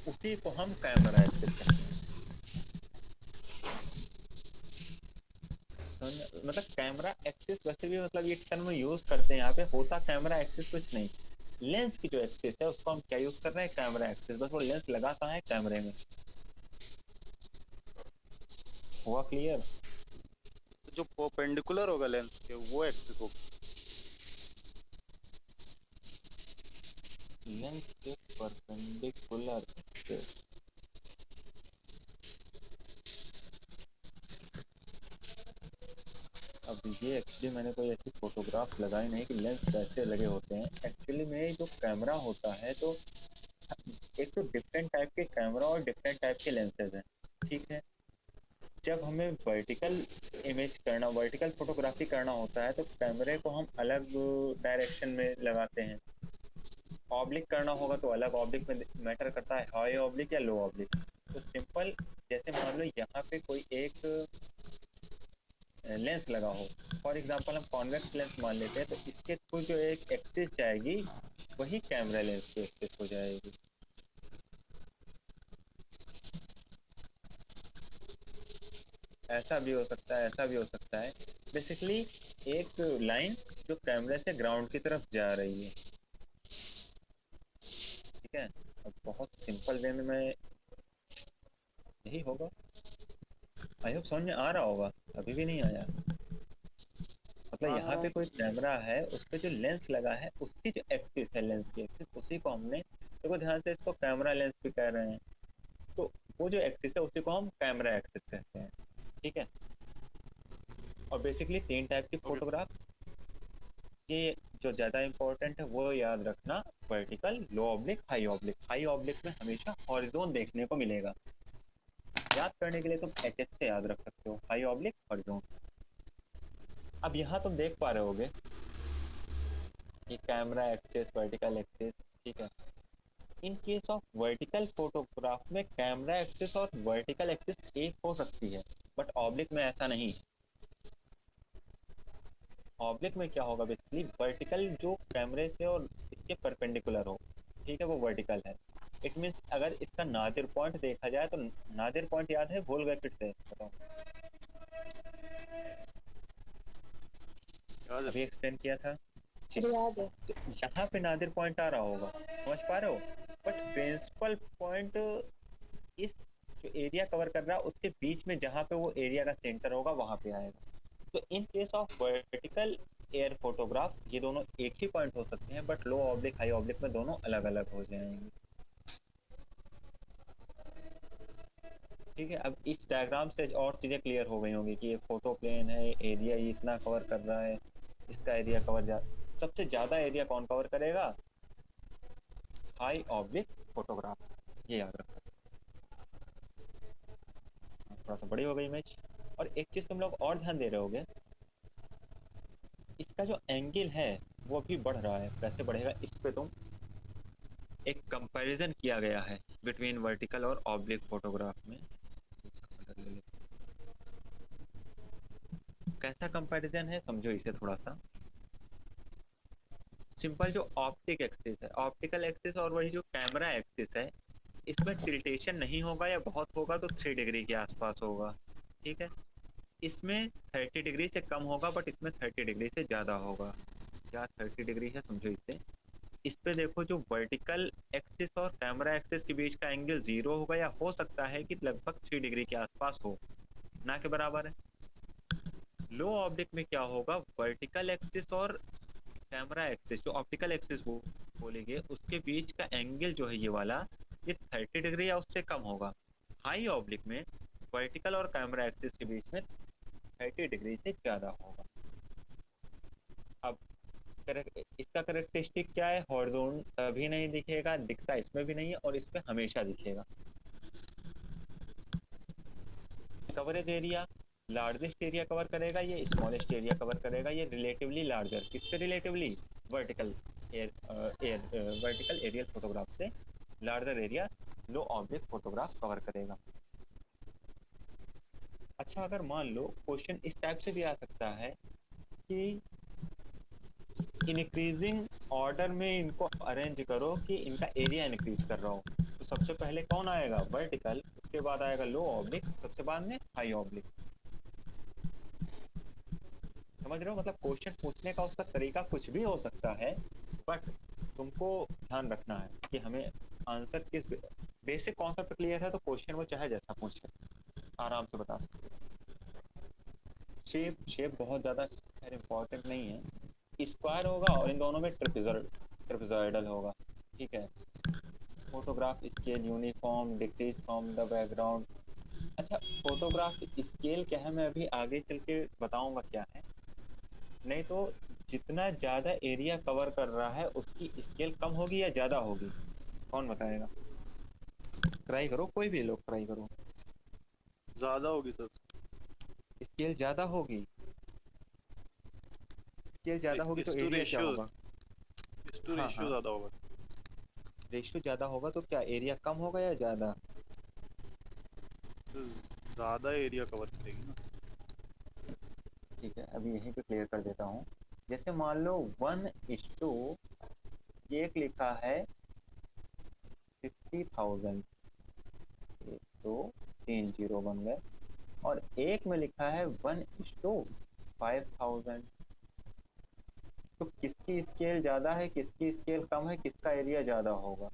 उसी को हम कैमरा एक्सिस कहते हैं। मतलब कैमरा एक्सिस वैसे भी मतलब ये टर्म यूज करते हैं यहाँ पे, होता कैमरा एक्सिस कुछ नहीं, लेंस की जो एक्सिस है उसको हम क्या यूज कर रहे हैं, कैमरा एक्सिस। बस वो लेंस लगा कहाँ है, कैमरे में। हुआ क्लियर? तो जो परपेंडिकुलर होगा लेंस के वो एक्सिस होगा। लेंस के परपेंडिकुलर एक्सिस, अब ये एक्चुअली मैंने कोई ऐसी फोटोग्राफ लगाई नहीं कि लेंस कैसे लगे होते हैं। एक्चुअली में जो कैमरा होता है तो एक तो डिफरेंट टाइप के कैमरा और डिफरेंट टाइप के लेंसेज हैं, ठीक है। जब हमें वर्टिकल इमेज करना, वर्टिकल फोटोग्राफी करना होता है तो कैमरे को हम अलग डायरेक्शन में लगाते हैं। ऑब्लिक करना होगा तो अलग ऑब्लिक में मैटर करता है, हाई ऑब्लिक या लो ऑब्लिक। तो सिंपल जैसे मान लो यहाँ पे कोई एक लेंस लगा हो, फॉर एग्जांपल हम कॉन्वेक्स लेंस मान लेते हैं, तो इसके थ्रू जो एक एक्सिस जाएगी वही कैमरा लेंस की एक्सिस हो जाएगी। ऐसा भी हो सकता है, ऐसा भी हो सकता है। बेसिकली एक लाइन जो कैमरे से ग्राउंड की तरफ जा रही है, ठीक है। अब बहुत सिंपल वे में मैं, यही होगा, आई होप समझ में आ रहा होगा। अभी भी नहीं आया? मतलब यहाँ पे कोई कैमरा है, उस पे जो लेंस लगा है उसकी जो एक्सिस है, लेंस की एक्सिस, उसी को हमने, देखो ध्यान से, इसको कैमरा लेंस भी कह रहे हैं। तो वो जो एक्सिस है उसी को हम कैमरा एक्सिस कहते हैं, ठीक है। और बेसिकली 3 टाइप की Okay. फोटोग्राफ, ये जो ज़्यादा इम्पोर्टेंट है वो याद रखना, vertical, low oblique, high oblique. High oblique में हमेशा हॉरिजॉन देखने को मिलेगा। याद करने के लिए तुम एच से याद रख सकते हो, हाई ऑब्लिक, हॉरिजॉन। अब यहाँ तुम देख पा रहे होगे कि कैमरा एक्सिस, वर्टिकल एक्सिस, ठीक है। इन केस ऑफ वर्टिकल फोटोग्राफ में कैमरा एक्सिस और वर्टिकल एक्सिस एक हो सकती है, बट ऑब्लिक में ऐसा नहीं। ऑब्लिक में क्या होगा, बेसिकली वर्टिकल जो कैमरे से और इसके परपेंडिकुलर हो, ठीक है, वो वर्टिकल है। इट मीन्स अगर इसका नादिर पॉइंट देखा जाए तो नादिर पॉइंट याद है, भूल गए फिर से बताओ, याद है। अभी एक्सप्लेन किया था। याद है। तो यहाँ पे नादिर पॉइंट आ रहा होगा, समझ पा रहे हो, बट प्रिंसिपल पॉइंट इस जो एरिया कवर कर रहा है उसके बीच में जहाँ पे वो एरिया का सेंटर होगा वहां पे आएगा। तो इन case of vertical air photograph ये दोनों एक ही पॉइंट हो सकते हैं, but low oblique, high oblique में दोनों अलग अलग हो जाएंगे, ठीक है। अब इस डायग्राम से और चीज़ें क्लियर हो गई होंगी कि ये फोटो प्लेन है, एरिया इतना कवर कर रहा है, इसका एरिया कवर सबसे ज़्यादा एरिया कौन कवर करेगा, हाई ऑब्लिक फोटोग्राफ, ये याद रखो। थोड़ा सा बड़ी हो गई इमेज। और एक चीज़ तुम लोग और ध्यान दे रहे होगे, इसका जो एंगल है वो भी बढ़ रहा है। कैसे बढ़ेगा, इस पे तुम एक कंपैरिजन किया गया है बिटवीन वर्टिकल और ऑब्लिक फोटोग्राफ में। कैसा कंपैरिजन है समझो इसे थोड़ा सा। सिंपल जो ऑप्टिक एक्सिस है, ऑप्टिकल एक्सिस और वही जो कैमरा एक्सिस है, इसमें टिल्टेशन नहीं होगा, या बहुत होगा तो 3 डिग्री के आसपास होगा, ठीक है। इसमें 30 डिग्री से कम होगा, बट इसमें 30 डिग्री से ज़्यादा होगा। क्या 30 डिग्री है समझो इसे। इस पे देखो जो वर्टिकल एक्सिस और कैमरा एक्सिस के बीच का एंगल 0 होगा, या हो सकता है कि लगभग 3 डिग्री के आसपास हो, ना के बराबर है। लो ऑब्लिक में क्या होगा, वर्टिकल एक्सिस और कैमरा एक्सिस, जो ऑप्टिकल एक्सिस बोलेंगे, उसके बीच का एंगल जो है ये वाला, ये 30 डिग्री या उससे कम होगा। हाई ऑब्लिक में वर्टिकल और कैमरा एक्सिस के बीच में 30 डिग्री से ज़्यादा होगा। अब इसका करेक्टरिस्टिक क्या है, हॉरिजॉन भी नहीं दिखेगा, दिखता इसमें भी नहीं है, और इसमें हमेशा दिखेगा। Coverage area, largest area cover करेगा, ये स्मॉलेस्ट एरिया कवर करेगा, ये रिलेटिवली लार्जर, किससे relatively, vertical vertical aerial photograph से larger area low object photograph cover करेगा। अच्छा, अगर मान लो क्वेश्चन इस टाइप से भी आ सकता है कि इंक्रीजिंग ऑर्डर में इनको अरेंज करो कि इनका एरिया इंक्रीज कर रहा हो, तो सबसे पहले कौन आएगा, वर्टिकल, उसके बाद आएगा लो ऑब्लिक, सबसे बाद में हाई ऑब्लिक। समझ रहे हो, मतलब क्वेश्चन पूछने का उसका तरीका कुछ भी हो सकता है, बट तुमको ध्यान रखना है कि हमें आंसर किस बेसिक कॉन्सेप्ट क्लियर है तो क्वेश्चन वो चाहे जैसा पूछे आराम से बता सकते हो। शेप बहुत ज़्यादा खैर इम्पोर्टेंट नहीं है, स्क्वायर होगा और इन दोनों में ट्रेपेजॉइडल होगा, ठीक है। Photograph scale uniform, decrease from the background. अच्छा, फोटोग्राफ स्केल क्या है मैं अभी आगे चल के बताऊंगा क्या है, नहीं तो जितना ज़्यादा एरिया कवर कर रहा है उसकी स्केल कम होगी या ज़्यादा होगी, कौन बताएगा? ट्राई करो, कोई भी लोग ट्राई करो। ज्यादा होगी सर। स्केल ज़्यादा होगी, स्केल ज़्यादा होगी तो एरिया क्या होगा? इसटू हाँ, रेशियो हाँ। ज्यादा होगा। रेशियो ज़्यादा होगा तो क्या एरिया कम होगा या ज़्यादा? तो ज्यादा एरिया कवर करेगी ना। ठीक है, अभी यहीं पे क्लियर कर देता हूँ। जैसे मान लो 1:, ये एक लिखा है 50,000, तो 3 0 बन गए, और एक में लिखा है 1:5,000। तो किसकी स्केल ज़्यादा है, किसकी स्केल कम है, किसका एरिया ज़्यादा होगा?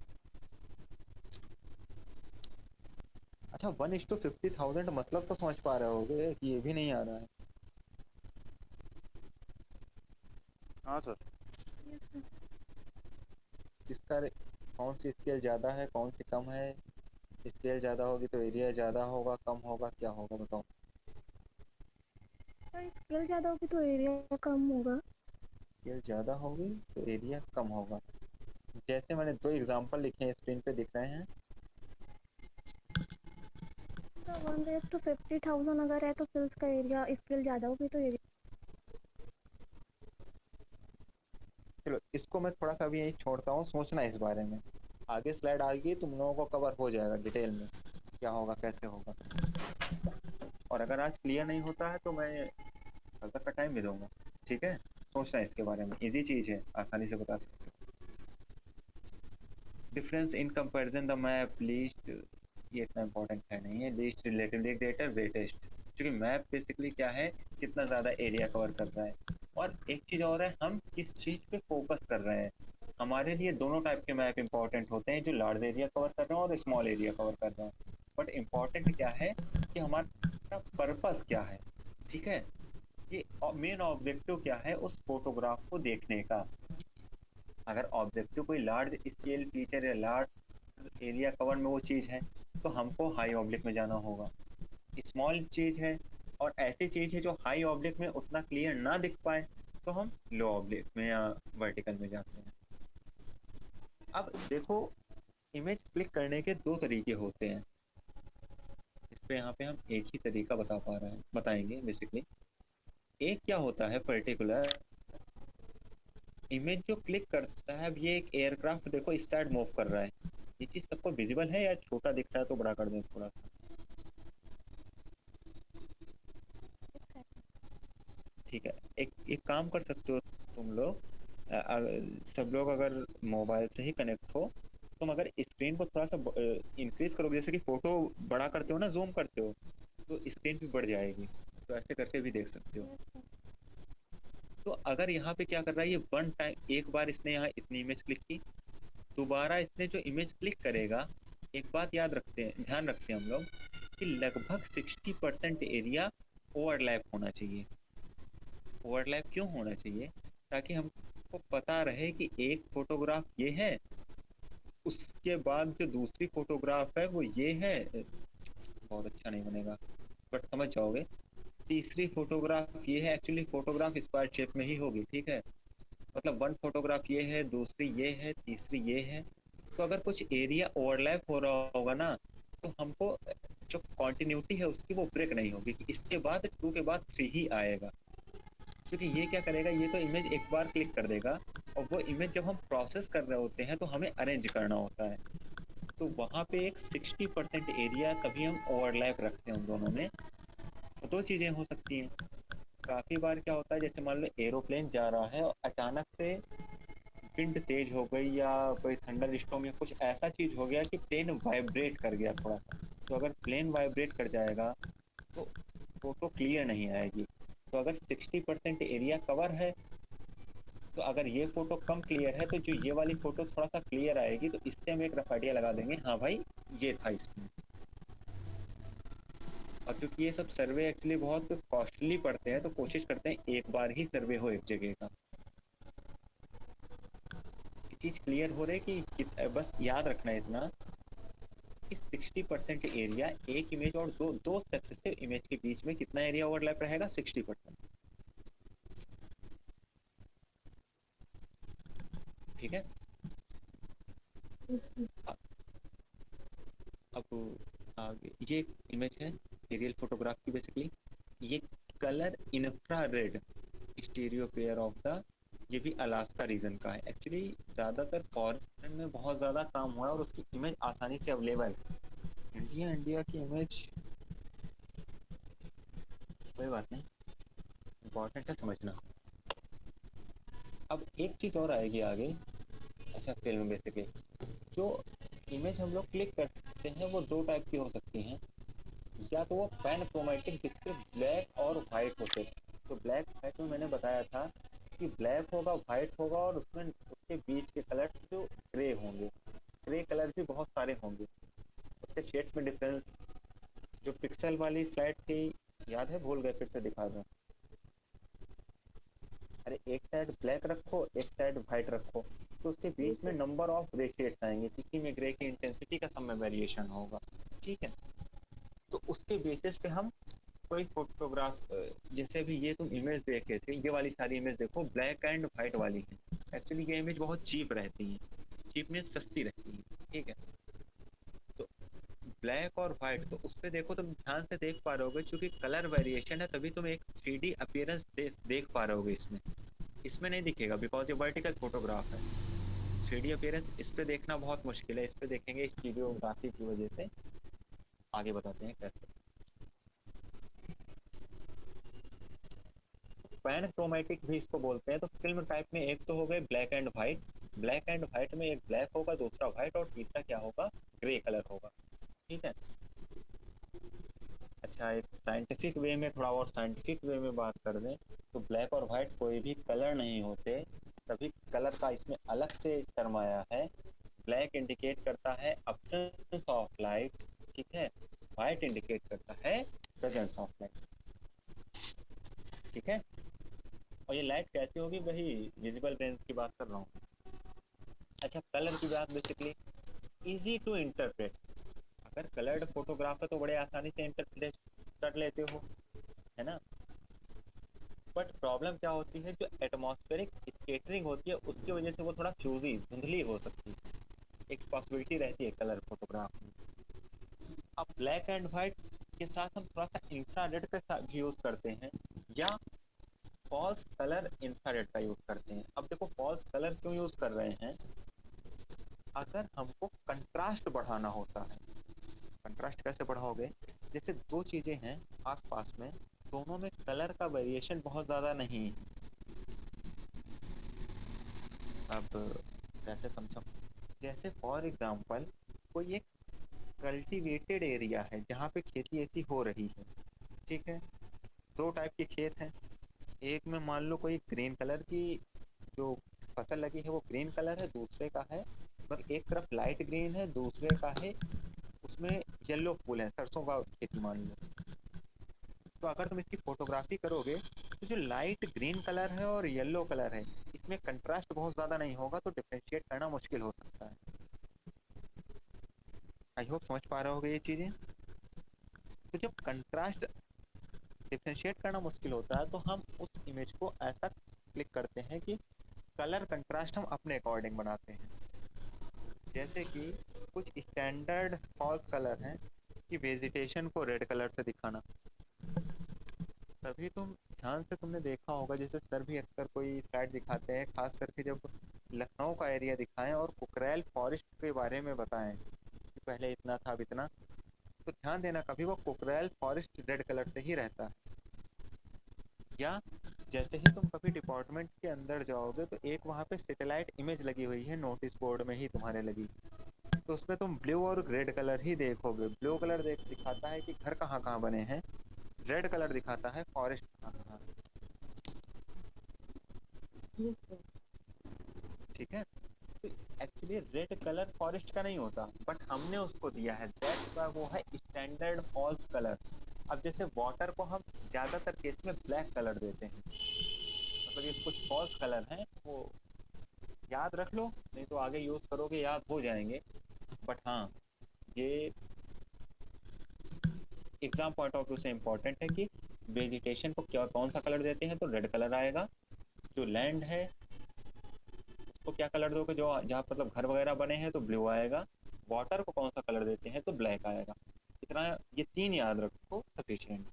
अच्छा, 1:50,000 मतलब तो समझ पा रहे होगे कि ये भी नहीं आ रहा है। हाँ सर। इसका कौन सी स्केल ज़्यादा है, कौन सी कम है, स्केल ज़्यादा होगी तो एरिया ज़्यादा होगा, कम होगा, क्या होगा बताओ? सर स्केल ज़्यादा होगी तो एरिया कम होगा। स्केल ज़्यादा होगी तो एरिया कम होगा। जैसे मैंने 2 एग्जांपल लिखे हैं, स्क्रीन पे दिख रहे हैं। सर 1:50,000 अगर है तो फिर उसका एरिया स्केल ज़्यादा होगी तो एरिया। चलो इसको मैं थोड़ा सा अभी यहीं छोड़ता हूँ, सोचना इस बारे में। आगे स्लाइड आएगी तुम लोगों को कवर हो जाएगा डिटेल में, क्या होगा कैसे होगा। और अगर आज क्लियर नहीं होता है तो मैं कल तक का टाइम भी दूंगा, ठीक है? सोचना इसके बारे में, इजी चीज़ है, आसानी से बता सकते हो। Difference in comparison the map least, ये इतना इंपॉर्टेंट है नहीं है। लीस्ट रिलेटिवली ग्रेटर वेटेस्ट, क्योंकि मैप बेसिकली क्या है, कितना ज़्यादा एरिया कवर कर रहा है। और एक चीज़ और है, हम किस चीज़ पे फोकस कर रहे हैं। हमारे लिए दोनों टाइप के मैप इंपॉर्टेंट होते हैं, जो लार्ज एरिया कवर कर रहे हैं और स्मॉल एरिया कवर कर रहे हैं। बट इम्पॉर्टेंट क्या है कि हमारा पर्पस क्या है, ठीक है? ये मेन ऑब्जेक्टिव क्या है उस फोटोग्राफ को देखने का। अगर ऑब्जेक्टिव कोई लार्ज स्केल फीचर या लार्ज एरिया कवर में वो चीज़ है तो हमको हाई ऑब्जेक्ट में जाना होगा। स्मॉल चीज़ है और ऐसी चीज़ है जो हाई ऑब्जेक्ट में उतना क्लियर ना दिख पाए तो हम लो ऑब्जेक्ट में या वर्टिकल में जाते हैं। अब देखो, इमेज क्लिक करने के 2 तरीके होते हैं। इस पे यहाँ पे हम एक ही तरीका बताएंगे बेसिकली। एक क्या होता है, पर्टिकुलर इमेज जो क्लिक करता है। अब ये एक एयरक्राफ्ट देखो इस साइड मूव कर रहा है, ये चीज़ सबको विजिबल है या छोटा दिख रहा है तो बड़ा कर दें थोड़ा सा, ठीक है? एक काम कर सकते हो तुम लोग, सब लोग अगर मोबाइल से ही कनेक्ट हो, तुम अगर स्क्रीन को थोड़ा सा इंक्रीज करोगे, जैसे कि फोटो बड़ा करते हो ना, जूम करते हो, तो स्क्रीन भी बढ़ जाएगी। तो ऐसे करके भी देख सकते हो। Yes sir. तो अगर यहाँ पे क्या कर रहा है, ये वन टाइम, एक बार इसने यहाँ इतनी इमेज क्लिक की, दोबारा इसने जो इमेज क्लिक करेगा, एक बात ध्यान रखते हैं हम लोग कि लगभग 60% एरिया ओवरलैप होना चाहिए। ओवरलैप क्यों होना चाहिए? ताकि हमको पता रहे कि एक फोटोग्राफ ये है, उसके बाद जो दूसरी फोटोग्राफ है वो ये है। बहुत अच्छा नहीं बनेगा बट समझ जाओगे। तीसरी फोटोग्राफ ये है, एक्चुअली फोटोग्राफ स्क्वायर शेप में ही होगी, ठीक है? मतलब वन फोटोग्राफ ये है, दूसरी ये है, तीसरी ये है। तो अगर कुछ एरिया ओवरलैप हो रहा होगा ना, तो हमको जो कॉन्टिन्यूटी है उसकी वो ब्रेक नहीं होगी कि इसके बाद 2 के बाद 3 ही आएगा। क्योंकि ये क्या करेगा, ये तो इमेज एक बार क्लिक कर देगा और वो इमेज जब हम प्रोसेस कर रहे होते हैं तो हमें अरेंज करना होता है। तो वहाँ पे एक 60% एरिया कभी हम ओवरलैप रखते हैं उन दोनों में। तो 2 चीज़ें हो सकती हैं। काफ़ी बार क्या होता है, जैसे मान लो एरोप्लेन जा रहा है और अचानक से विंड तेज हो गई या कोई थंडर स्टॉर्म या कुछ ऐसा चीज़ हो गया कि प्लेन वाइब्रेट कर गया थोड़ा सा। तो अगर प्लेन वाइब्रेट कर जाएगा तो फोटो क्लियर नहीं आएगी। तो अगर 60% एरिया कवर है, तो अगर ये फोटो कम क्लियर है तो जो ये वाली फोटो थोड़ा सा क्लियर आएगी, तो इससे हम एक रफ आइडिया लगा देंगे, हाँ भाई ये था इसमें। और क्योंकि ये सब सर्वे एक्चुअली बहुत कॉस्टली पड़ते हैं, तो कोशिश करते हैं एक बार ही सर्वे हो एक जगह का। चीज़ क्लियर हो रही कि बस याद रखना है इतना कि 60% एरिया एक इमेज और दो सक्सेसिव इमेज के बीच में कितना एरिया ओवरलैप रहेगा, 60%, ठीक है? अब आगे ये इमेज है एरियल फोटोग्राफ की बेसिकली। ये colour infrared stereo pair of the, ये भी अलास्का रीजन का है। एक्चुअली ज़्यादातर फॉरेन में बहुत ज़्यादा काम हुआ है और उसकी इमेज आसानी से अवेलेबल है। इंडिया की इमेज कोई बात नहीं, इम्पोर्टेंट है समझना। अब एक चीज़ और आएगी आगे। अच्छा, फिल्म बेसिकली जो इमेज हम लोग क्लिक करते हैं वो 2 टाइप की हो सकती हैं। या तो वो पैन क्रोमेटिक जिसके ब्लैक और वाइट होते हैं। तो ब्लैक वाइट में मैंने बताया था कि ब्लैक होगा, वाइट होगा और उसमें उसके बीच के कलर जो ग्रे होंगे, ग्रे कलर भी बहुत सारे होंगे। उसके शेड्स में डिफरेंस, जो पिक्सल वाली स्लाइड थी याद है, भूल गए, फिर से दिखा दूँ। अरे एक साइड ब्लैक रखो, एक साइड व्हाइट रखो, तो उसके बीच में नंबर ऑफ ग्रे शेड्स आएंगे, किसी में ग्रे की इंटेंसिटी का सब में वेरिएशन होगा, ठीक है। तो उसके बेसिस पे हम कोई फोटोग्राफ, जैसे भी ये तुम इमेज देखे थे, ये वाली सारी इमेज देखो ब्लैक एंड व्हाइट वाली है। एक्चुअली ये इमेज बहुत चीप रहती है, चीप मीन्स सस्ती रहती है, ठीक है। तो ब्लैक और व्हाइट, तो उस पर देखो तुम ध्यान से देख पा रहे होगे, क्योंकि कलर वेरिएशन है तभी तुम एक 3D अपीयरेंस देख पा रहे होगे। इसमें नहीं दिखेगा बिकॉज ये वर्टिकल फोटोग्राफ है। 3D अपीयरेंस इस पे देखना बहुत मुश्किल है, इस पे देखेंगे स्टीरियोग्राफी की वजह से। आगे बताते हैं कैसे। पैन क्रोमेटिक भी इसको बोलते हैं। तो फिल्म टाइप में एक तो हो गए black and white, black and white में एक ब्लैक होगा, दूसरा व्हाइट, और तीसरा क्या होगा, ग्रे कलर होगा, ठीक है। अच्छा, एक साइंटिफिक वे में, थोड़ा और साइंटिफिक वे में बात कर दें तो ब्लैक और व्हाइट कोई भी कलर नहीं होते, सभी कलर का इसमें अलग से टर्म आया है। ब्लैक इंडिकेट करता है अब्सेंस ऑफ लाइट, ठीक है, व्हाइट इंडिकेट करता है प्रेजेंस ऑफ लाइट, ठीक है। और ये लाइट कैसी होगी, वही विजिबल रेंज की बात कर रहा हूँ। अच्छा, कलर की बात बेसिकली इजी टू इंटरप्रेट। अगर कलर्ड फोटोग्राफ है तो बड़े आसानी से इंटरप्रेट कर लेते हो, है ना। बट प्रॉब्लम क्या होती है, जो एटमॉस्फेरिक स्केटरिंग होती है उसकी वजह से वो थोड़ा फ्यूजी, धुंधली हो सकती है, एक पॉसिबिलिटी रहती है कलर फोटोग्राफ में। अब ब्लैक एंड व्हाइट के साथ हम थोड़ा सा इंफ्रारेड का साथ भी यूज करते हैं, या फॉल्स कलर इंफ्रारेड का यूज करते हैं। अब देखो फॉल्स कलर क्यों यूज कर रहे हैं, अगर हमको कंट्रास्ट बढ़ाना होता है। कंट्रास्ट कैसे बढ़ाओगे, जैसे दो चीजें हैं आस पास में, दोनों में कलर का वेरिएशन बहुत ज्यादा नहीं है। अब कैसे समझो, जैसे फॉर एग्जांपल कोई एक कल्टीवेटेड एरिया है जहाँ पे खेती ऐसी हो रही है, ठीक है। दो टाइप के खेत हैं, एक में मान लो कोई ग्रीन कलर की जो फसल लगी है वो ग्रीन कलर है, दूसरे का है, मतलब एक तरफ लाइट ग्रीन है, दूसरे का है उसमें येलो फूल है, सरसों का खेती मान लो। तो अगर तुम इसकी फोटोग्राफी करोगे तो जो लाइट ग्रीन कलर है और येलो कलर है, इसमें कंट्रास्ट बहुत ज़्यादा नहीं होगा, तो डिफ्रेंशिएट करना मुश्किल हो सकता है। आई होप समझ पा रहे होगे ये चीज़ें। तो जब कंट्रास्ट डिफ्रेंशिएट करना मुश्किल होता है तो हम उस इमेज को ऐसा क्लिक करते हैं कि कलर कंट्रास्ट हम अपने अकॉर्डिंग बनाते हैं। जैसे कि कुछ स्टैंडर्ड फॉल्स कलर हैं कि वेजिटेशन को रेड कलर से दिखाना। तभी तुम ध्यान से तुमने देखा होगा, जैसे सर भी अक्सर कोई स्लाइड दिखाते हैं, खास करके जब लखनऊ का एरिया दिखाएं और कुकरेल फॉरेस्ट के बारे में बताएं कि पहले इतना था अब इतना, तो ध्यान देना कभी वो कुकरेल फॉरेस्ट रेड कलर से ही रहता है। या जैसे ही तुम कभी डिपार्टमेंट के अंदर जाओगे तो एक वहाँ पे सैटेलाइट इमेज लगी हुई है, नोटिस बोर्ड में ही तुम्हारे लगी, तो उसमें तुम ब्लू और रेड कलर ही देखोगे। ब्लू कलर दिखाता है कि घर कहाँ कहाँ बने हैं, रेड कलर दिखाता है फॉरेस्ट कहाँ कहाँ, ठीक है। तो एक्चुअली रेड कलर फॉरेस्ट का नहीं होता, बट हमने उसको दिया है, दैट्स व्हाई वो है स्टैंडर्ड फॉल्स कलर। अब जैसे वाटर को हम ज़्यादातर केस में ब्लैक कलर देते हैं, मतलब ये कुछ फॉल्स कलर हैं, वो याद रख लो, नहीं तो आगे यूज़ करोगे याद हो जाएंगे। बट हाँ, ये एग्जाम पॉइंट ऑफ व्यू से इम्पोर्टेंट है कि वेजिटेशन को क्या कौन सा कलर देते हैं तो रेड कलर आएगा, जो लैंड है उसको क्या कलर दोगे, जो जहाँ मतलब घर वगैरह बने हैं तो ब्लू आएगा, वाटर को कौन सा कलर देते हैं तो ब्लैक आएगा। इतना, ये तीन याद रखो सफिशिएंट।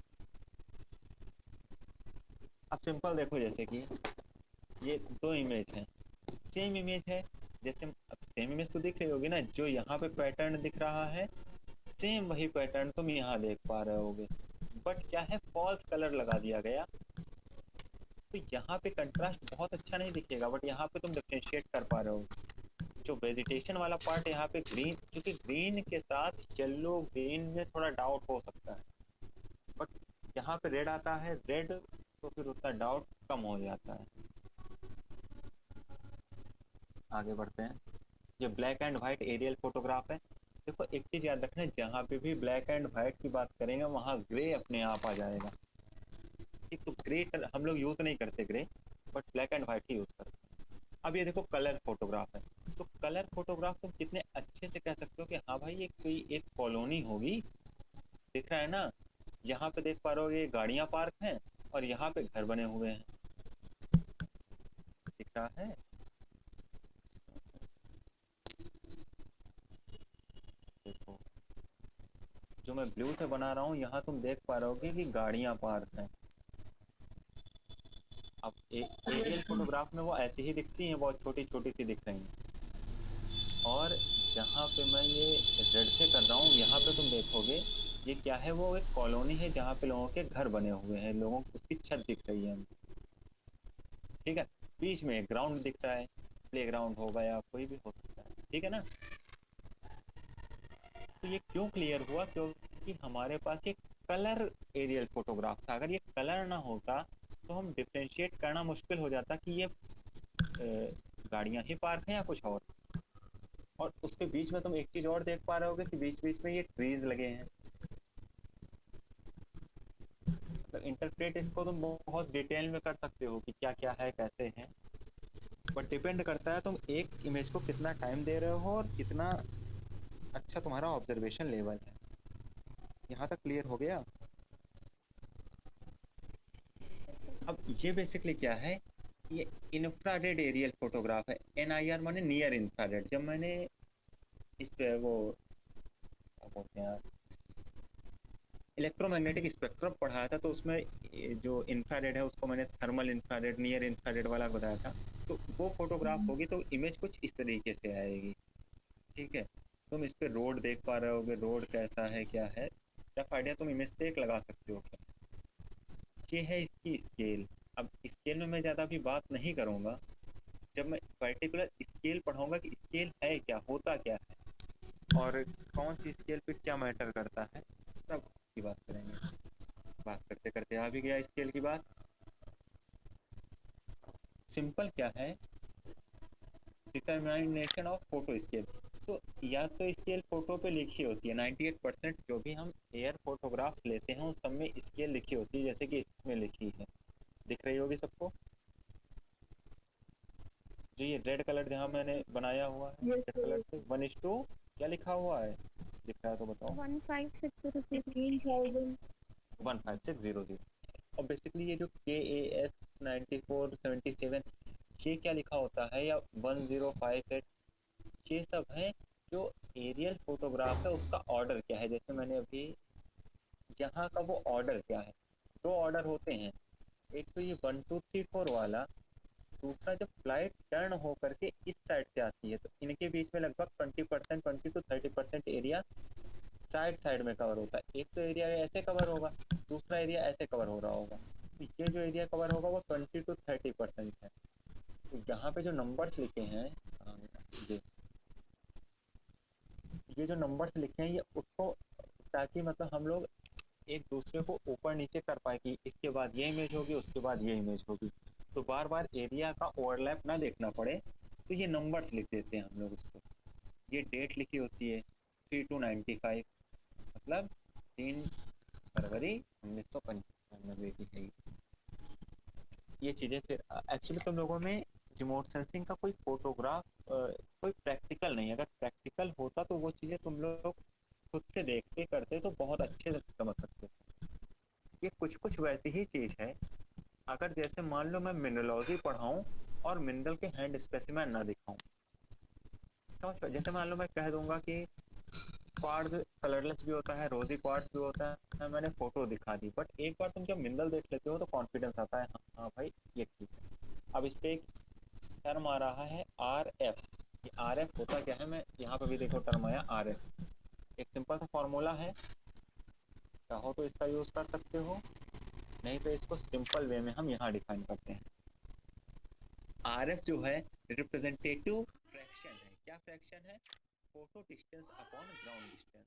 अब सिंपल देखो, जैसे कि ये दो इमेज हैं, सेम इमेज है, जैसे सेम इमेज तो दिख रही होगी ना, जो यहाँ पे पैटर्न दिख रहा है सेम वही पैटर्न तुम यहाँ देख पा रहे होगे, बट क्या है फॉल्स कलर लगा दिया गया, तो यहाँ पे कंट्रास्ट बहुत अच्छा नहीं दिखेगा, बट यहाँ पे तुम डिफरेंशिएट कर पा रहे हो। जो वेजिटेशन वाला पार्ट यहाँ पे ग्रीन, क्योंकि ग्रीन के साथ येलो ग्रीन में थोड़ा डाउट हो सकता है, बट यहाँ पे रेड आता है, रेड तो फिर उसका डाउट कम हो जाता है। आगे बढ़ते हैं। ये black and white aerial photograph है। देखो एक चीज याद रखना, जहाँ पे भी ब्लैक एंड व्हाइट की बात करेंगे वहाँ ग्रे अपने आप आ जाएगा, ठीक। तो ग्रे हम लोग यूज नहीं करते grey, but black and white he use करते हैं। अब ये देखो कलर फोटोग्राफ है, तो कलर फोटोग्राफ तुम कितने अच्छे से कह सकते हो कि हाँ भाई ये कोई एक कॉलोनी होगी, दिख रहा है ना, यहाँ पे देख पा रहे हो ये गाड़ियां पार्क हैं और यहाँ पे घर बने हुए हैं, दिख रहा है। देखो जो मैं ब्लू से बना रहा हूँ यहाँ तुम देख पा रहे होगे कि गाड़ियां पार्क हैं। अब एरियल फोटोग्राफ में वो ऐसी ही दिखती हैं, बहुत छोटी छोटी सी दिख रही हैं। और जहाँ पे मैं ये रेड से कर रहा हूँ यहाँ पे तुम देखोगे ये क्या है, वो एक कॉलोनी है जहाँ पे लोगों के घर बने हुए हैं, लोगों की उसकी छत दिख रही है, ठीक है। बीच में एक ग्राउंड दिख रहा है, प्ले ग्राउंड होगा या कोई भी हो सकता है, ठीक है ना। तो ये क्यों क्लियर हुआ, क्योंकि हमारे पास एक कलर एरियल फोटोग्राफ था। अगर ये कलर ना होता तो हम डिफ्रेंशिएट करना मुश्किल हो जाता कि ये गाड़ियां ही पार्क हैं या कुछ और उसके बीच में तुम एक चीज और देख पा रहे होगे कि बीच बीच में ये ट्रीज लगे हैं। तो इंटरप्रेट इसको तुम बहुत डिटेल में कर सकते हो कि क्या क्या है कैसे है, बट डिपेंड करता है तुम एक इमेज को कितना टाइम दे रहे हो और कितना अच्छा तुम्हारा ऑब्जर्वेशन लेवल है। यहाँ तक क्लियर हो गया। अब ये बेसिकली क्या है, ये इंफ्रारेड एरियल फोटोग्राफ है। NIR माने नियर इंफ्रारेड। जब मैंने इस पे वो क्या बोलते हैं इलेक्ट्रोमैग्नेटिक स्पेक्ट्रम पढ़ाया था, तो उसमें जो इंफ्रारेड है उसको मैंने थर्मल इंफ्रारेड, नियर इंफ्रारेड वाला बताया था। तो वो फोटोग्राफ होगी तो इमेज कुछ इस तरीके से आएगी, ठीक है। तुम इस पे रोड देख पा रहे होगे, रोड कैसा है क्या है, रफ आइडिया तुम इमेज से एक लगा सकते हो क्या। ये है इसकी स्केल। अब स्केल में मैं ज़्यादा भी बात नहीं करूँगा, जब मैं पर्टिकुलर स्केल पढ़ाऊँगा कि स्केल है क्या, होता क्या है और कौन सी स्केल पे क्या मैटर करता है, सब की बात करेंगे। बात करते करते आ भी गया स्केल की बात। सिंपल क्या है, डिटरमिनेशन ऑफ फोटो स्केल। तो या तो स्केल फोटो पे लिखी होती है, 98% जो भी हम एयर फोटोग्राफ्स लेते हैं उन सब में स्केल लिखी होती है, जैसे कि इसमें लिखी है, दिख रही होगी सबको। जो ये रेड कलर जहाँ मैंने बनाया हुआ है, रेड कलर से 1:2 क्या लिखा हुआ है, दिख रहा है तो बताओ। 15600 और बेसिकली ये जो KAS 9477 ये क्या लिखा होता है, या 1058, ये सब है जो एरियल फोटोग्राफ है उसका ऑर्डर क्या है। जैसे मैंने अभी यहाँ का वो ऑर्डर क्या है, दो ऑर्डर होते हैं, एक तो ये 1 2 3 4 वाला, दूसरा जब फ्लाइट टर्न हो करके इस साइड से आती है तो इनके बीच में लगभग 20% 20 to 30% एरिया साइड में कवर होता है। एक तो एरिया ऐसे कवर होगा, दूसरा एरिया ऐसे कवर हो रहा होगा, तो ये जो एरिया कवर होगा वो 20 to 30% है। तो यहाँ पे जो नंबर्स लिखे हैं, ये जो नंबर्स लिखे हैं ये उसको, ताकि मतलब हम लोग एक दूसरे को ऊपर नीचे कर पाए कि इसके बाद ये इमेज होगी उसके बाद ये इमेज होगी, तो बार बार एरिया का ओवरलैप ना देखना पड़े, तो ये नंबर्स लिख देते हैं हम लोग उसको। ये डेट लिखी होती है 3/2/95, मतलब 3 फरवरी 1995 की है ये चीज़ें। फिर एक्चुअली तुम लोगों में रिमोट सेंसिंग का कोई फोटोग्राफ कोई प्रैक्टिकल नहीं है, अगर प्रैक्टिकल होता तो वो चीज़ें तुम लोग खुद से देख के करते तो बहुत अच्छे से समझ सकते। ये कुछ वैसी ही चीज़ है, अगर जैसे मान लो मैं मिनरोलॉजी पढ़ाऊँ और मिनरल के हैंड स्पेसिमेन ना दिखाऊँ, समझ, जैसे मान लो मैं कह दूंगा कि क्वार्ट्ज कलरलेस भी होता है, रोजी क्वार्ट्ज भी होता है, मैंने फोटो दिखा दी, बट एक बार तुम जब मिनरल देख लेते हो तो कॉन्फिडेंस आता है, हाँ भाई ये ठीक है। अब इस पे एक टर्म आ रहा है RF। ये RF होता क्या है, मैं यहाँ पे भी देखो टर्म आया RF, एक सिंपल सा फॉर्मूला है, चाहो तो इसका यूज कर सकते हो, नहीं तो इसको सिंपल वे में हम यहाँ डिफाइन करते हैं। RF जो है रिप्रेजेंटेटिव फ्रैक्शन है। क्या फ्रैक्शन है, photo distance upon ground distance,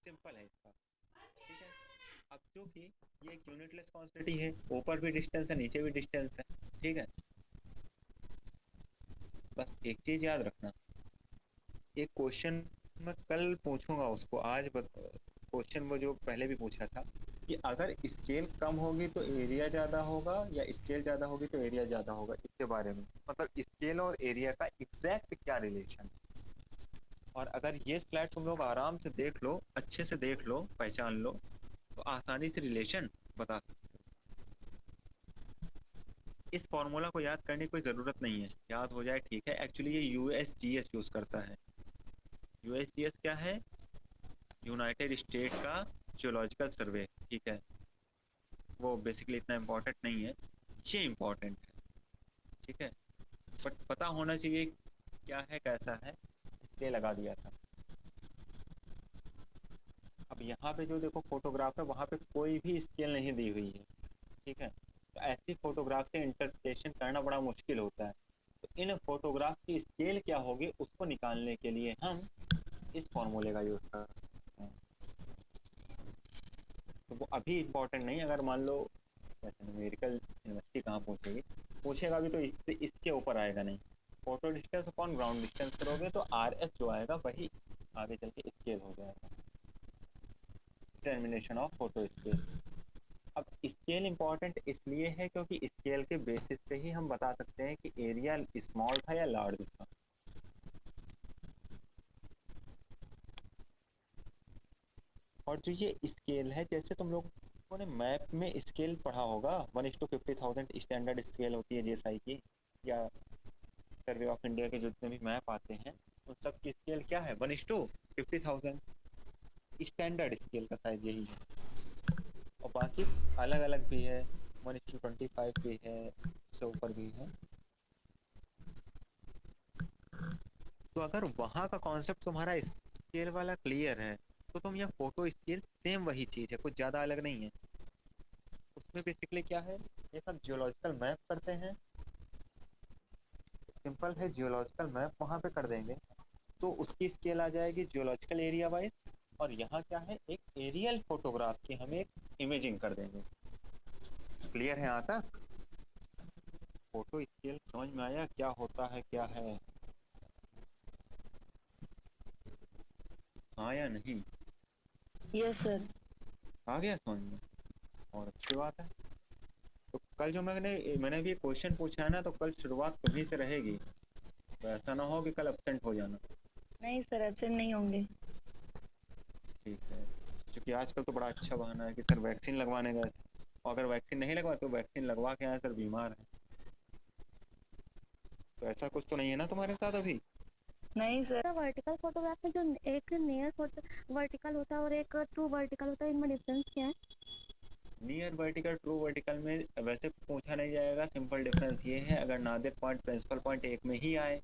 simple है इसका, ठीक है। अब क्योंकि ये एक यूनिटलेस क्वांटिटी है, ऊपर भी डिस्टेंस है नीचे भी डिस्टेंस है, ठीक है। बस एक चीज याद रखना, एक क्वेश्चन मैं कल पूछूंगा उसको, आज क्वेश्चन वो जो पहले भी पूछा था, कि अगर स्केल कम होगी तो एरिया ज़्यादा होगा या स्केल ज़्यादा होगी तो एरिया ज़्यादा होगा, इसके बारे में मतलब स्केल और एरिया का एग्जैक्ट क्या रिलेशन। और अगर ये स्लाइड तुम लोग आराम से देख लो, अच्छे से देख लो, पहचान लो, तो आसानी से रिलेशन बता सकते हो। इस फॉर्मूला को याद करने की कोई ज़रूरत नहीं है, याद हो जाए ठीक है। एक्चुअली ये यूएसजीएस यूज़ करता है। यूएसजीएस क्या है? यूनाइटेड स्टेट का जियोलॉजिकल सर्वे, ठीक है। वो बेसिकली इतना इम्पोर्टेंट नहीं है, ये इम्पोर्टेंट है, ठीक है। बट पता होना चाहिए क्या है कैसा है, इसलिए लगा दिया था। अब यहाँ पे जो देखो फोटोग्राफ है, वहाँ पे कोई भी स्केल नहीं दी हुई है, ठीक है। तो ऐसी फोटोग्राफ से इंटरप्रिटेशन करना बड़ा मुश्किल होता है। तो इन फोटोग्राफ की स्केल क्या होगी उसको निकालने के लिए हम इस फॉर्मूले का यूज़ करते हैं। तो वो अभी इम्पोर्टेंट नहीं, अगर मान लो जैसे न्यूमेरिकल यूनिवर्सिटी कहाँ पूछेगी, पूछेगा भी तो इससे इसके ऊपर आएगा नहीं। Photo distance upon ground distance करोगे तो RS जो आएगा वही आगे चल के स्केल हो जाएगा, डिटर्मिनेशन ऑफ फोटो स्केल। अब स्केल इंपॉर्टेंट इसलिए है क्योंकि स्केल के बेसिस पे ही हम बता सकते हैं कि एरिया स्मॉल था या लार्ज था। और जो ये स्केल है, जैसे तुम लोगों ने मैप में स्केल पढ़ा होगा, 1:50,000 स्टैंडर्ड स्केल होती है जीएसआई की, या सर्वे ऑफ इंडिया के जितने भी मैप आते हैं उन सब की स्केल क्या है? 1:50,000 स्टैंडर्ड स्केल का साइज यही है। और बाकी अलग अलग भी है, 1:25 भी है, उससे ऊपर भी है। तो अगर वहाँ का कॉन्सेप्ट तुम्हारा स्केल वाला क्लियर है तो तुम यह फोटो स्केल सेम वही चीज़ है, कुछ ज़्यादा अलग नहीं है। उसमें बेसिकली क्या है, ये सब जियोलॉजिकल मैप करते हैं, सिंपल है, जियोलॉजिकल मैप वहाँ पे कर देंगे तो उसकी स्केल आ जाएगी जियोलॉजिकल एरिया वाइज। और यहाँ क्या है, एक एरियल फोटोग्राफ की हम एक इमेजिंग कर देंगे। क्लियर है यहाँ तक? फोटो स्केल समझ में आया क्या होता है क्या है? हाँ या नहीं? Yes sir. आ गया समझ में? और अच्छी बात है। तो कल जो मैंने भी क्वेश्चन पूछा है ना, तो कल शुरुआत तुम्ही से रहेगी, तो ऐसा ना हो कि कल एब्सेंट हो जाना। नहीं सर, एब्सेंट नहीं होंगे। ठीक है, क्योंकि आजकल तो बड़ा अच्छा बहाना है कि सर वैक्सीन लगवाने गए थे, और अगर वैक्सीन नहीं लगवा तो वैक्सीन लगवा के आए सर बीमार है। तो ऐसा कुछ तो नहीं है ना तुम्हारे साथ अभी? नहीं सर। वर्टिकल फोटोग्राफ में जो एक नियर फोटो वर्टिकल होता है और एक ट्रू वर्टिकल होता है, इनमें डिफरेंस क्या है? नियर वर्टिकल ट्रू वर्टिकल में वैसे पूछा नहीं जाएगा। सिंपल डिफरेंस ये है, अगर नादिर पॉइंट प्रिंसिपल पॉइंट एक में ही आए,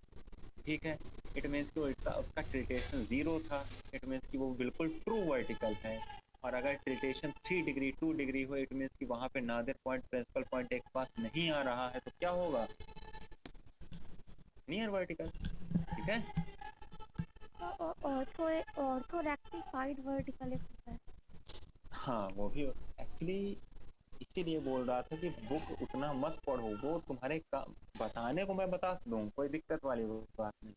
ठीक है, इट मीन्स कि उसका टिल्टेशन 0 था, इट मीन्स कि वो बिल्कुल ट्रू वर्टिकल है। और अगर टिल्टेशन 3 डिग्री 2 डिग्री हो, इट मीन्स कि वहाँ पे नादिर पॉइंट प्रिंसिपल पॉइंट एक पास नहीं आ रहा है, तो क्या होगा? नियर वर्टिकल, ठीक है। ऑर्थो रेक्टिफाइड वर्टिकल एक होता है। हाँ वो भी एक्चुअली इसीलिए बोल रहा था कि बुक उतना मत पढ़ो, वो तुम्हारे बताने को मैं बता दूँ, कोई दिक्कत वाली बात नहीं।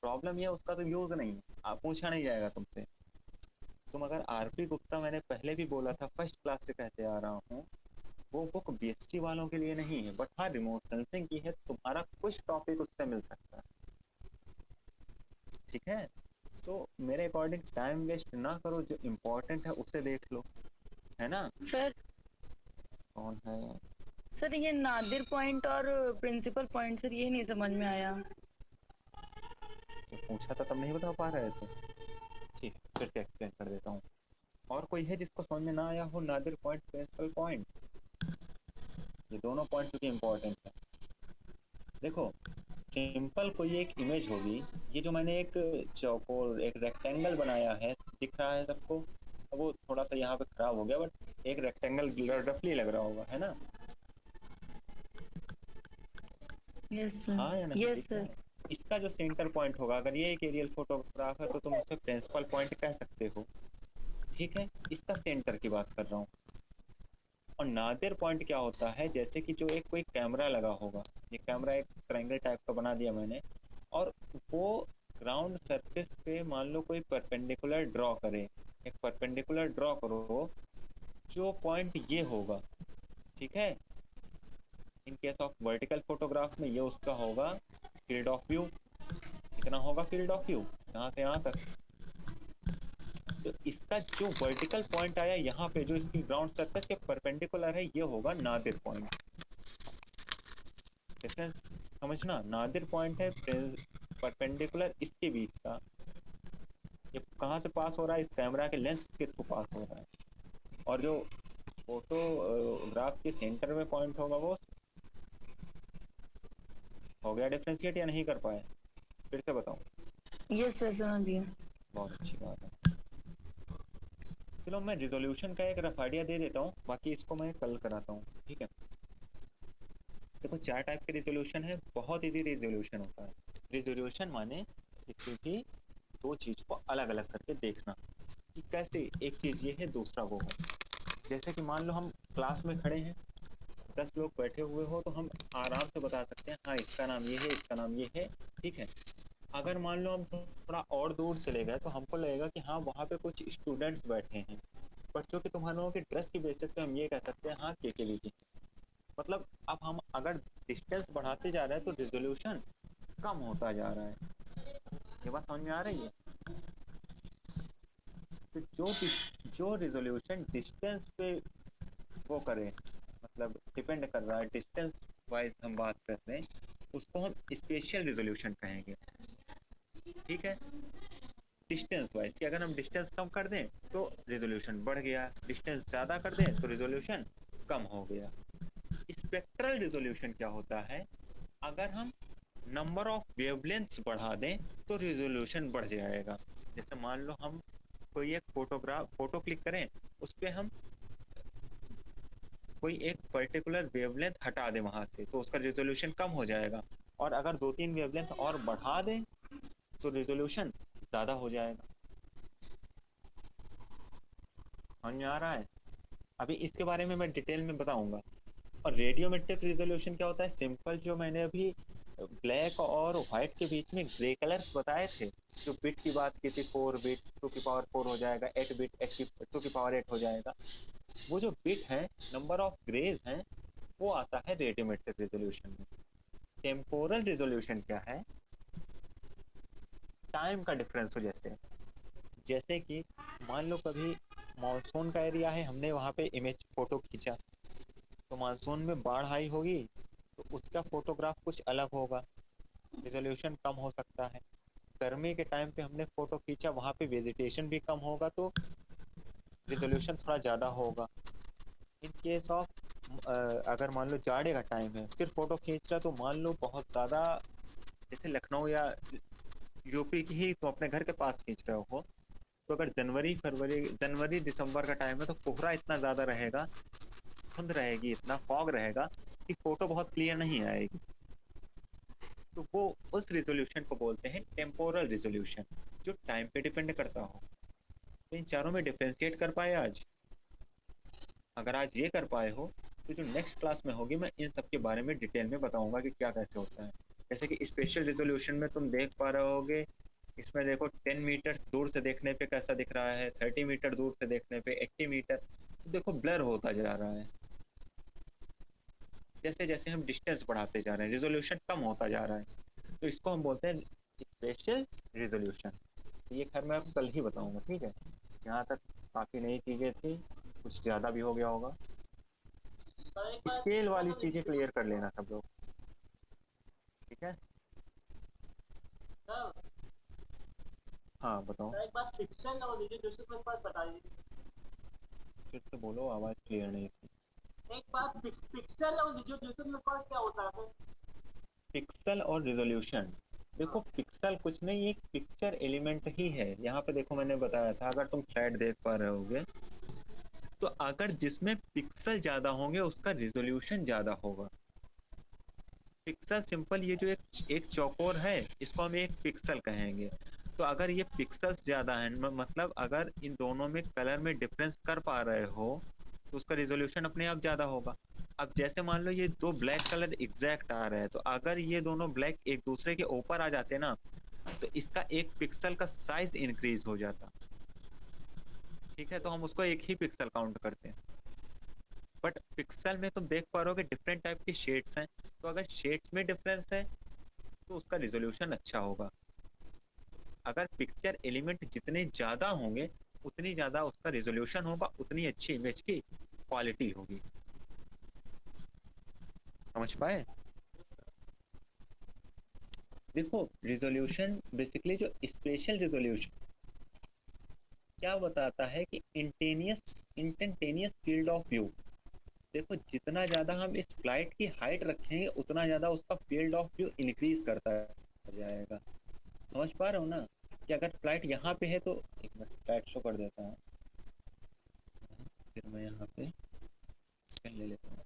प्रॉब्लम ये उसका तो यूज़ नहीं है, आप पूछा नहीं जाएगा तुमसे। तुम अगर आरपी गुप्ता, मैंने पहले भी बोला था, फर्स्ट क्लास से कहते आ रहा हूँ, वो बुक बीएससी वालों के लिए नहीं है, बट हाँ रिमोट सेंसिंग की है, तुम्हारा कुछ टॉपिक उससे मिल सकता है, ठीक है। तो मेरे अकॉर्डिंग टाइम वेस्ट ना करो, जो इम्पोर्टेंट है उसे देख लो, है ना। सर कौन है? सर ये नादिर पॉइंट और प्रिंसिपल पॉइंट, सर ये नहीं समझ में आया। तो पूछा था तब नहीं बता पा रहे थे, ठीक, फिर से एक्सप्लेन कर देता हूँ। और कोई है जिसको समझ में ना आया हो? नादिर पॉइंट, प्रिंसिपल पॉइंट, ये दोनों पॉइंट क्योंकि इम्पोर्टेंट है। देखो सिंपल कोई एक इमेज होगी, ये जो मैंने एक चौकोर एक रेक्टेंगल बनाया है, दिख रहा है सबको? अब वो थोड़ा सा यहाँ पे खराब हो गया, बट एक रेक्टेंगल रफली लग रहा होगा, है ना। Yes sir. हाँ या नहीं? Yes sir. इसका जो सेंटर पॉइंट होगा, अगर ये एक एरियल फोटोग्राफ है तो तुम उसे प्रिंसिपल पॉइंट कह सकते हो, ठीक है। इसका सेंटर की बात कर रहा हूँ। और नादिर पॉइंट क्या होता है, जैसे कि जो एक कोई कैमरा लगा होगा, ये कैमरा एक ट्रायंगल टाइप का बना दिया मैंने, और वो ग्राउंड सरफेस पे मान लो कोई परपेंडिकुलर ड्रॉ करे, एक परपेंडिकुलर ड्रॉ करो, जो पॉइंट ये होगा, ठीक है, इन केस ऑफ वर्टिकल फोटोग्राफ में ये उसका होगा फील्ड ऑफ व्यू। कितना होगा फील्ड ऑफ व्यू, यहाँ से यहाँ तक। तो इसका जो वर्टिकल पॉइंट आया यहाँ पे, जो इसकी ग्राउंड सरफेस के परपेंडिकुलर है, ये होगा नादिर पॉइंट। डिफरेंस समझना, नादिर पॉइंट है परपेंडिकुलर इसके बीच का। ये कहाँ से पास हो रहा है, इस कैमरा के लेंस के थ्रू पास हो रहा है। और जो फोटोग्राफ के सेंटर में पॉइंट होगा वो हो गया डिफ्रेंशिएट या नहीं कर पाए? फिर से बताऊं? यस सर समझ गया। बहुत अच्छी बात है। चलो मैं रिजोल्यूशन का एक रफ आइडिया दे देता हूँ, बाकी इसको मैं कल कराता हूँ, ठीक है। देखो 4 टाइप के रिजोल्यूशन है, बहुत इजी रिजोल्यूशन होता है। रिजोल्यूशन माने किसी भी 2 चीज को अलग अलग करके देखना कि कैसे एक चीज ये है दूसरा वो है। जैसे कि मान लो हम क्लास में खड़े हैं, 10 लोग बैठे हुए हो, तो हम आराम से बता सकते हैं हाँ इसका नाम ये है, इसका नाम ये है, ठीक है। अगर मान लो हम थोड़ा और दूर चले गए तो हमको लगेगा कि हाँ वहाँ पे कुछ स्टूडेंट्स बैठे हैं, बच्चों के तुम्हारों के ड्रेस की बेसिस पे हम ये कह सकते हैं हाँ के। मतलब अब हम अगर डिस्टेंस बढ़ाते जा रहे हैं तो रिजोल्यूशन कम होता जा रहा है। ये बात समझ में आ रही है? तो जो रिजोल्यूशन डिस्टेंस पे वो करे, मतलब डिपेंड कर रहा है, डिस्टेंस वाइज हम बात करते हैं, उसको हम स्पेशियल रिजोल्यूशन कहेंगे, ठीक है। डिस्टेंस वाइज कि अगर हम डिस्टेंस कम कर दें तो रिजोल्यूशन बढ़ गया, डिस्टेंस ज़्यादा कर दें तो रिजोल्यूशन कम हो गया। स्पेक्ट्रल रिजोल्यूशन क्या होता है, अगर हम नंबर ऑफ वेवलेंथ्स बढ़ा दें तो रिजोल्यूशन बढ़ जाएगा। जैसे मान लो हम कोई एक फोटो क्लिक करें, उस पर हम कोई एक पर्टिकुलर वेवलेंथ हटा दें वहां से, तो उसका रिजोल्यूशन कम हो जाएगा। और अगर 2-3 वेवलेंथ और बढ़ा दें तो रिजोल्यूशन ज़्यादा हो जाएगा। समझ में आ रहा है? अभी इसके बारे में मैं डिटेल में बताऊंगा। और रेडियोमेट्रिक रिजोल्यूशन क्या होता है, सिंपल जो मैंने अभी ब्लैक और व्हाइट के बीच में ग्रे कलर्स बताए थे, जो बिट की बात की थी, 4 बिट 2 की पावर 4 हो जाएगा, 8 बिट 2 की पावर 8 हो जाएगा। वो जो बिट है, नंबर ऑफ ग्रेज हैं, वो आता है रेडियोमेट्रिक रिजोल्यूशन में। टेम्पोरल रिजोल्यूशन क्या है, टाइम का डिफरेंस हो। जैसे कि मान लो कभी मानसून का एरिया है, हमने वहाँ पे इमेज फोटो खींचा, तो मानसून में बाढ़ आई होगी तो उसका फोटोग्राफ कुछ अलग होगा, रिजोल्यूशन कम हो सकता है। गर्मी के टाइम पे हमने फोटो खींचा, वहाँ पे वेजिटेशन भी कम होगा तो रिजोल्यूशन थोड़ा ज़्यादा होगा। इन केस ऑफ अगर मान लो जाड़े का टाइम है, फिर फोटो खींच रहा, तो मान लो बहुत ज़्यादा, जैसे लखनऊ या यूपी की ही तो अपने घर के पास खींच रहे हो, तो अगर जनवरी दिसंबर का टाइम है तो कोहरा इतना ज़्यादा रहेगा, धुंध रहेगी, इतना फॉग रहेगा कि फोटो बहुत क्लियर नहीं आएगी। तो वो उस रिजोल्यूशन को बोलते हैं टेम्पोरल रिजोल्यूशन, जो टाइम पे डिपेंड करता हो। तो इन चारों में डिफरेंशिएट कर पाए आज? अगर आज ये कर पाए हो तो जो नेक्स्ट क्लास में होगी मैं इन सब के बारे में डिटेल में बताऊंगा कि क्या कैसे होता है। जैसे कि स्पेशल रिजोल्यूशन में तुम देख पा रहे होगे, इसमें देखो 10 मीटर दूर से देखने पे कैसा दिख रहा है, 30 मीटर दूर से देखने पे 80 मीटर, तो देखो ब्लर होता जा रहा है। जैसे जैसे हम डिस्टेंस बढ़ाते जा रहे हैं रिजोल्यूशन कम होता जा रहा है, तो इसको हम बोलते हैं स्पेशल रिजोल्यूशन। ये खैर मैं आपको कल ही बताऊंगा, ठीक है। यहाँ तक काफ़ी नई चीज़ें थी, कुछ ज़्यादा भी हो गया होगा। स्केल वाली चीज़ें क्लियर कर लेना सब लोग, ठीक है। हाँ बताओ। एक बात पिक्सल और रिजोल्यूशन में फर्क बताइए। फिर से बोलो, आवाज़ क्लियर नहीं थी। एक बात, पिक्सल और रिजोल्यूशन में फर्क क्या होता है? पिक्सल और रिजोल्यूशन, देखो पिक्सल कुछ नहीं, एक पिक्चर एलिमेंट ही है। यहाँ पे देखो मैंने बताया था, अगर तुम फ्लैट देख पा रहे होगे तो अगर जिसमें पिक्सल ज़्यादा होंगे उसका रिजोल्यूशन ज़्यादा होगा। पिक्सल सिंपल, ये जो एक चौकोर है इसको हम एक पिक्सल कहेंगे। तो अगर ये पिक्सल्स ज़्यादा हैं, मतलब अगर इन दोनों में कलर में डिफरेंस कर पा रहे हो तो उसका रिजोल्यूशन अपने आप ज़्यादा होगा। अब जैसे मान लो ये 2 ब्लैक कलर एग्जैक्ट आ रहे हैं, तो अगर ये दोनों ब्लैक एक दूसरे के ऊपर आ जाते ना, तो इसका एक पिक्सल का साइज इंक्रीज हो जाता, ठीक है। तो हम उसको एक ही पिक्सल काउंट करते हैं। बट पिक्सल में तुम देख पा रहे हो कि डिफरेंट टाइप की शेड्स हैं, तो अगर शेड्स में डिफरेंस है तो उसका रिजोल्यूशन अच्छा होगा। अगर पिक्चर एलिमेंट जितने ज़्यादा होंगे उतनी ज़्यादा उसका रिजोल्यूशन होगा, उतनी अच्छी इमेज की क्वालिटी होगी। समझ पाए? देखो रिजोल्यूशन बेसिकली जो स्पेशल रिजोल्यूशन क्या बताता है कि इंस्टेंटेनियस फील्ड ऑफ व्यू। देखो जितना ज़्यादा हम इस फ्लाइट की हाइट रखेंगे उतना ज़्यादा उसका फील्ड ऑफ व्यू इंक्रीज करता जाएगा। समझ पा रहे हो ना कि अगर फ्लाइट यहाँ पे है तो एक मिनट फ्लाइट शो कर देता हूँ, फिर मैं यहाँ पे पेन ले लेता हूँ।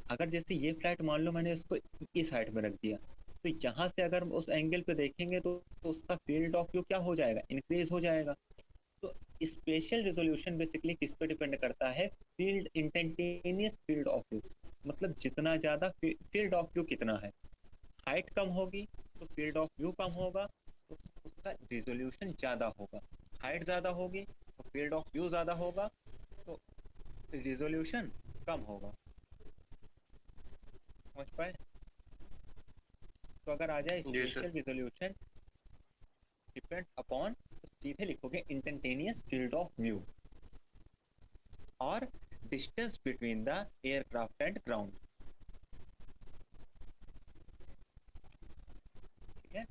अगर जैसे ये फ्लाइट मान लो मैंने इसको इस हाइट में रख दिया, तो यहाँ से अगर उस एंगल पे देखेंगे तो उसका फील्ड ऑफ व्यू क्या हो जाएगा, इंक्रीज हो जाएगा। तो स्पेशल रिजोल्यूशन बेसिकली किस पे डिपेंड करता है, field instantaneous field of view. मतलब जितना ज़्यादा फील्ड ऑफ व्यू कितना है, हाइट कम होगी तो फील्ड ऑफ व्यू कम होगा, तो उसका रिजोल्यूशन ज़्यादा होगा। हाइट ज़्यादा होगी तो फील्ड ऑफ व्यू ज़्यादा होगा, तो रिजोल्यूशन कम होगा। समझ पाए? तो अगर आ जाए जी sir. Special resolution depend upon, सीधे लिखोगे इंस्टेंटेनियस फील्ड ऑफ व्यू और distance between the aircraft and ground. ठीक है?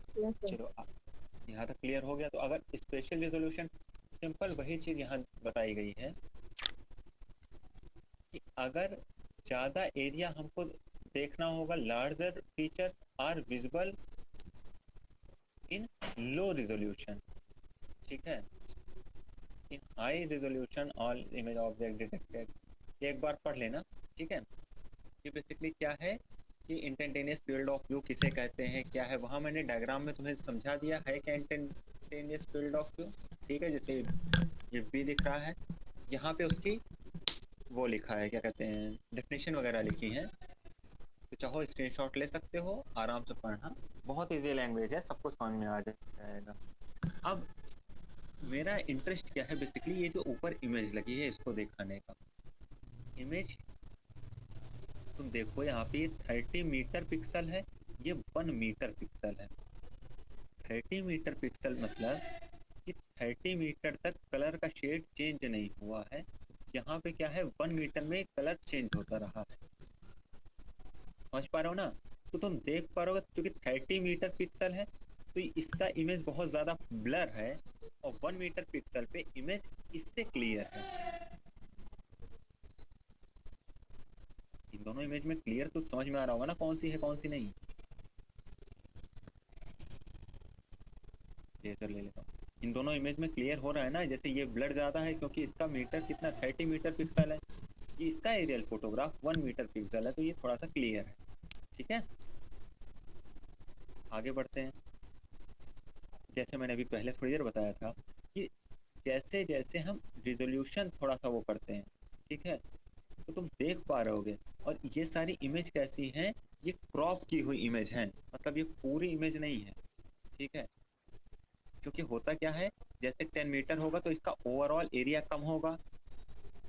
चलो यहाँ तक क्लियर हो गया। तो अगर स्पेशल रिजोल्यूशन सिंपल वही चीज यहाँ बताई गई है कि अगर ज़्यादा एरिया हमको देखना होगा, larger feature are visible in low resolution. ठीक है? In high resolution all image object detected. एक बार पढ़ लेना। ठीक है? ये बेसिकली क्या है कि इंस्टेंटेनियस फील्ड ऑफ व्यू किसे कहते हैं, क्या है, वहाँ मैंने डायग्राम में तुम्हें समझा दिया है क्या इंस्टेंटेनियस फील्ड ऑफ व्यू। ठीक है? जैसे ये भी दिख रहा है, यहाँ पे उसकी वो लिखा है, क्या कहते हैं, डेफिनेशन वगैरह लिखी है। तो चाहो स्क्रीनशॉट ले सकते हो, आराम से पढ़ना, बहुत इजी लैंग्वेज है, सबको समझ में आ जाएगा। अब मेरा इंटरेस्ट क्या है बेसिकली, ये जो ऊपर इमेज लगी है इसको दिखाने का। इमेज तुम देखो यहाँ पे 30 मीटर पिक्सल है, ये 1 मीटर पिक्सल है। 30 मीटर पिक्सल मतलब कि 30 मीटर तक कलर का शेड चेंज नहीं हुआ है। यहाँ पे क्या है, 1 मीटर में कलर चेंज होता रहा है। समझ पा रहे हो ना? तो तुम देख पा रहे हो क्योंकि 30 मीटर पिक्सल है तो इसका इमेज बहुत ज़्यादा ब्लर है, और 1 मीटर पिक्सल पे इमेज इससे क्लियर है। इन दोनों इमेज में क्लियर तो समझ में आ रहा होगा ना कौन सी है कौन सी नहीं। लेजर ले लेता हूँ। इन दोनों इमेज में क्लियर हो रहा है ना, जैसे ये ब्लर ज़्यादा है क्योंकि इसका मीटर कितना 30 मीटर पिक्सल है, कि इसका एरियल फोटोग्राफ 1 मीटर पिक्सल है, तो ये थोड़ा सा क्लियर है। ठीक है? आगे बढ़ते हैं। जैसे मैंने अभी पहले थोड़ी देर बताया था कि जैसे जैसे हम रिजोल्यूशन थोड़ा सा वो करते हैं, ठीक है, तो तुम देख पा रहे होगे। और ये सारी इमेज कैसी हैं, ये क्रॉप की हुई इमेज हैं, मतलब ये पूरी इमेज नहीं है। ठीक है? क्योंकि होता क्या है, जैसे 10 मीटर होगा तो इसका ओवरऑल एरिया कम होगा।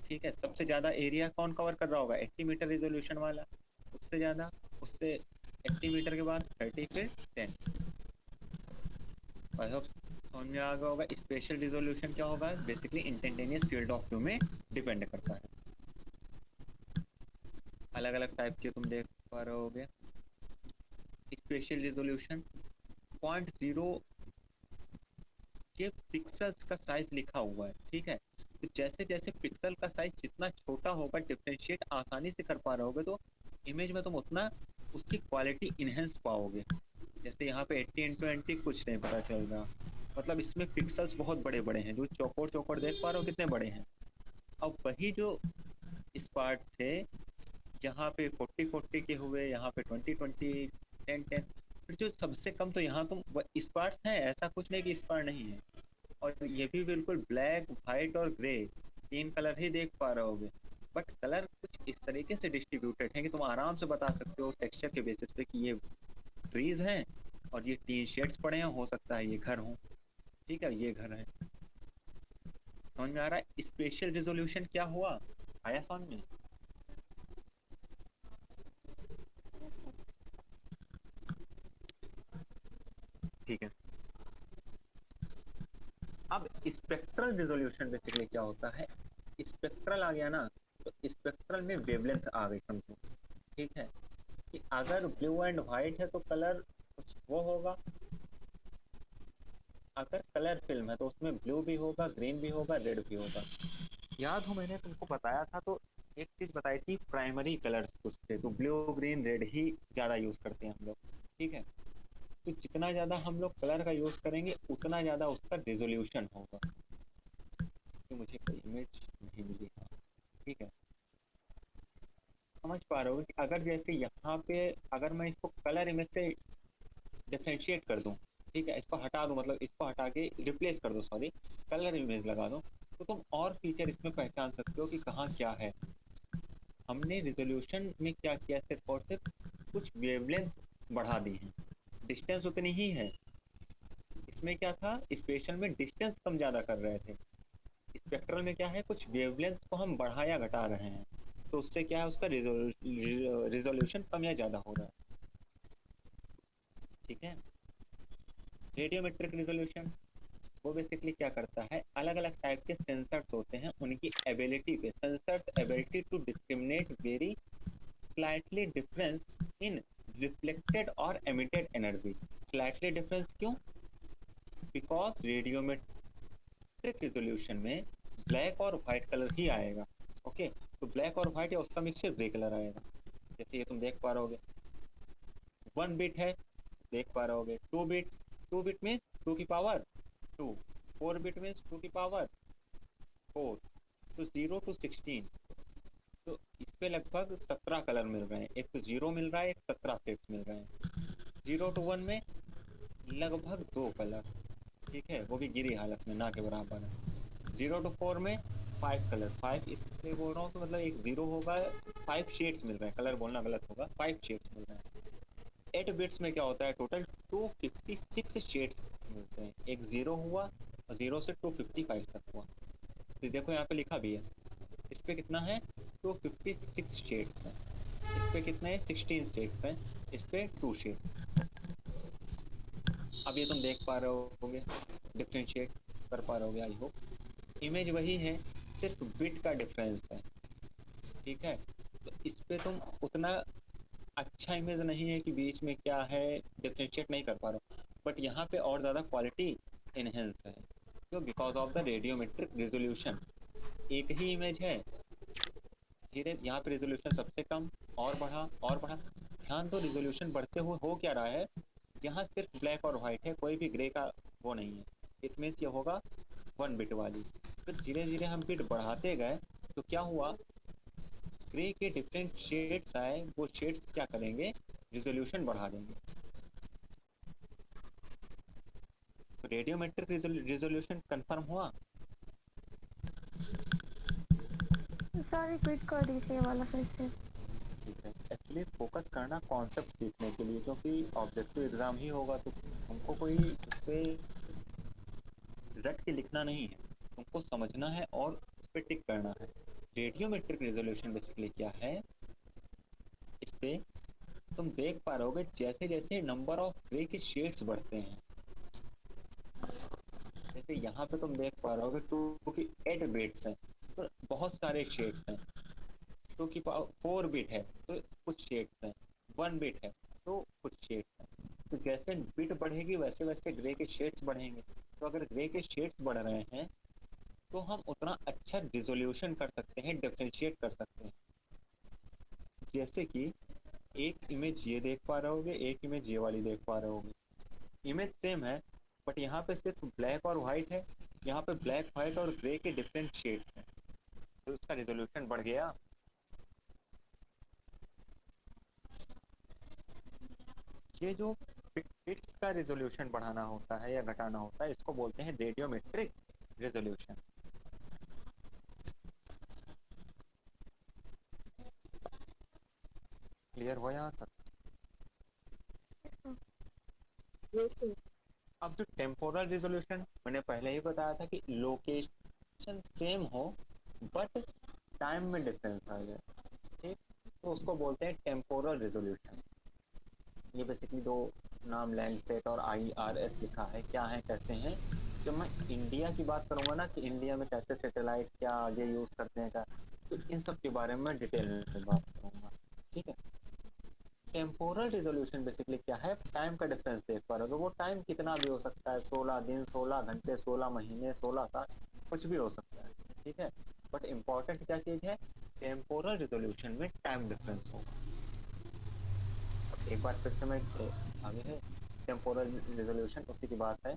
ठीक है? सबसे ज़्यादा एरिया कौन कवर कर रहा होगा, 80 मीटर रिजोल्यूशन वाला, उससे ज़्यादा, उससे 80 मीटर के बाद 30, फिर 10। आई होप समझ में आ गया होगा। स्पेशल रिजोल्यूशन क्या होगा, basically instantaneous field of view में डिपेंड करता है। अलग अलग टाइप के तुम देख पा रहे होगे। स्पेशल रिजोल्यूशन 0.0 के पिक्सल्स का साइज लिखा हुआ है। ठीक है? तो जैसे जैसे पिक्सल का साइज जितना छोटा होगा, डिफ्रेंशिएट आसानी से कर पा रहे होगे, तो इमेज में तुम उतना उसकी क्वालिटी इनहेंस पाओगे। जैसे यहाँ पे 80x20 कुछ नहीं पता चल रहा, मतलब इसमें पिक्सल्स बहुत बड़े बड़े हैं, जो चौकोर चौकोर देख पा रहे हो कितने बड़े हैं। अब वही जो इस पार्ट थे, यहाँ पे 40-40 के हुए, यहाँ पे 20-20, 10-10, फिर जो सबसे कम, तो यहाँ तुम इस पार्ट हैं, ऐसा कुछ नहीं कि इस पार्ट नहीं है। और ये भी बिल्कुल ब्लैक, वाइट और ग्रे 3 कलर ही देख पा रहे होगे, बट कलर कुछ इस तरीके से डिस्ट्रीब्यूटेड हैं कि तुम आराम से बता सकते हो टेक्सचर के बेसिस पे कि ये ट्रीज हैं और ये 3 शेड्स पड़े हैं, हो सकता है ये घर हों। ठीक है? ये घर है। समझ में आ रहा है? स्पेशल रिजोल्यूशन क्या हुआ, आया समझ में? ठीक है। अब स्पेक्ट्रल रिजोल्यूशन बेसिकली क्या होता है? स्पेक्ट्रल आ गया ना, तो स्पेक्ट्रल में वेवलेंथ आ गई समझो। ठीक है, कि अगर ब्लू एंड व्हाइट है तो कलर कुछ वो होगा, अगर कलर फिल्म है तो उसमें ब्लू भी होगा, ग्रीन भी होगा, रेड भी होगा। याद हो मैंने तुमको बताया था, तो एक चीज बताई थी, प्राइमरी कलर्स कुछ थे, तो ब्लू ग्रीन रेड ही ज्यादा यूज करते हैं हम लोग। ठीक है, तो जितना ज्यादा हम लोग कलर का यूज करेंगे उतना ज्यादा उसका रिजोल्यूशन होगा। तो मुझे कोई इमेज नहीं मिली। ठीक है, समझ पा रहे हो कि अगर जैसे यहाँ पे अगर मैं इसको कलर इमेज से डिफरेंशिएट कर दूं, ठीक है, इसको हटा दूं, मतलब इसको हटा के रिप्लेस कर दो, सॉरी, कलर इमेज लगा दो, तो तुम और फीचर इसमें पहचान सकते हो कि कहाँ क्या है। हमने रिजोल्यूशन में क्या किया, सिर्फ और सिर्फ कुछ वेवलेंथ बढ़ा दी है, डिस्टेंस उतनी ही है। इसमें क्या था, स्पेशल में डिस्टेंस कम ज़्यादा कर रहे थे, स्पेक्ट्रल में क्या है, कुछ वेवलेंथ को हम बढ़ा या घटा रहे हैं, तो उससे क्या है, उसका रिजोल्यूशन कम या ज़्यादा हो रहा है। ठीक है, रेडियोमेट्रिक रिजोल्यूशन वो बेसिकली क्या करता है, अलग अलग टाइप के सेंसर्स होते हैं, उनकी एबिलिटी पे, sensors ability to discriminate very slightly difference in reflected और एमिटेड एनर्जी। स्लाइटली डिफरेंस क्यों? बिकॉज रेडियोमेट्रिक रिजोल्यूशन में ब्लैक और व्हाइट कलर ही आएगा। ओके, तो ब्लैक और व्हाइट या उसका मिक्सचर ग्रे कलर आएगा। जैसे ये तुम देख पा रहोगे 1 बिट है, देख पा रहोगे 2 बिट, 2 बिट मीन्स 2 की पावर 2, 4 बिट मीन्स 2 की पावर 4, तो 0 to 16, तो इस पे लगभग 17 कलर मिल रहे हैं। एक तो 0 मिल रहा है, एक 17 शेड्स मिल रहे हैं। 0 to 1 में लगभग 2 कलर, ठीक है, वो भी गिरी हालत में, ना के बराबर है। 0 to 4 में 5 कलर, 5 इसलिए बोल रहा हूँ, तो मतलब एक 0 होगा, 5 शेड्स मिल रहे हैं, कलर बोलना गलत होगा, 5 शेड्स मिल रहे हैं। 8 बिट्स में क्या होता है, टोटल 256 शेड्स मिलते हैं। एक 0 हुआ और 0 से 255 तक हुआ, तो देखो यहाँ पे लिखा भी है, इस पे कितना है, 256 शेड्स हैं, इस पे कितने हैं, 16 शेड्स हैं, इस पे 2 शेड्स। अब ये तुम देख पा रहे होगे, डिफ्रेंशिएट कर पा रहोगे, आई होप। इमेज वही है, सिर्फ बिट का डिफरेंस है। ठीक है, तो इस पे तुम उतना अच्छा इमेज नहीं है कि बीच में क्या है, डिफ्रेंशिएट नहीं कर पा रहे हो, बट यहाँ पे और ज़्यादा क्वालिटी इनहेंस है, क्यों? Because of the radiometric resolution. एक ही इमेज है, धीरे यहाँ पे रिजोल्यूशन सबसे कम, और बढ़ा और बढ़ा। ध्यान दो, रिजोल्यूशन बढ़ते हुए हो क्या रहा है, यहाँ सिर्फ ब्लैक और व्हाइट है, कोई भी ग्रे का वो नहीं है। इट मीन्स ये होगा 1 बिट वाली। तो धीरे धीरे हम बिट बढ़ाते गए, तो क्या हुआ, ग्रे के डिफरेंट शेड्स आए, वो शेड्स क्या करेंगे, रिजोल्यूशन बढ़ा देंगे। तो रेडियोमेट्रिक रिजोल्यूशन कंफर्म हुआ। सर रिपीट कर दीजिए ये वाला फिर से। ठीक है, एक्चुअली फोकस करना कॉन्सेप्ट सीखने के लिए, क्योंकि ऑब्जेक्टिव एग्जाम ही होगा, तो हमको कोई उस पर रट के लिखना नहीं है, तुमको समझना है और उस पर टिक करना है। रेडियोमेट्रिक रिजोल्यूशन बेसिकली क्या है, इस पे तुम देख पा रहोगे जैसे जैसे नंबर ऑफ ग्रे के शेड्स बढ़ते हैं, जैसे यहाँ पे तुम देख पा रहोगे 2 की 8 बिट्स हैं, तो बहुत सारे शेड्स हैं। 2 की पावर 4 बिट है तो कुछ शेड्स हैं, 1 बिट है तो कुछ शेड्स हैं। तो जैसे बिट बढ़ेगी वैसे वैसे ग्रे के शेड्स बढ़ेंगे। तो अगर ग्रे के शेड्स बढ़ रहे हैं तो हम उतना अच्छा रिजोल्यूशन कर सकते हैं, डिफरेंशिएट कर सकते हैं। जैसे कि एक इमेज ये देख पा रहोगे, एक इमेज ये वाली देख पा रहोगे, इमेज सेम है, बट यहाँ पे सिर्फ ब्लैक और व्हाइट है, यहाँ पे ब्लैक व्हाइट और ग्रे के डिफरेंट शेड्स हैं, तो उसका रिजोल्यूशन बढ़ गया। ये जो बिट्स का रिजोल्यूशन बढ़ाना होता है या घटाना होता है, इसको बोलते हैं रेडियोमेट्रिक रिजोल्यूशन। क्लियर हुआ यहाँ तक? अब जो टेम्पोरल रिजोल्यूशन, मैंने पहले ही बताया था कि लोकेशन सेम हो बट टाइम में डिफरेंस आ जाए, ठीक, तो उसको बोलते हैं टेम्पोरल रिजोल्यूशन। ये बेसिकली दो नाम लैंडसेट और IRS लिखा है, क्या है कैसे हैं। जब मैं इंडिया की बात करूँगा ना कि इंडिया में कैसे सैटेलाइट क्या आगे यूज़ करते हैं क्या, तो इन सब के बारे में डिटेल में बात करूँगा, ठीक है। टेम्पोरल रिजोल्यूशन बेसिकली क्या है, टाइम का डिफरेंस देख पा रहे हो, तो वो टाइम कितना भी हो सकता है, 16 दिन, 16 घंटे, 16 महीने, 16 साल, कुछ भी हो सकता है, ठीक है। बट इम्पॉर्टेंट क्या चीज़ है, टेम्पोरल रिजोल्यूशन में टाइम डिफरेंस होगा। एक बार फिर से मैं आगे है, टेम्पोरल रिजोल्यूशन उसी की बात है।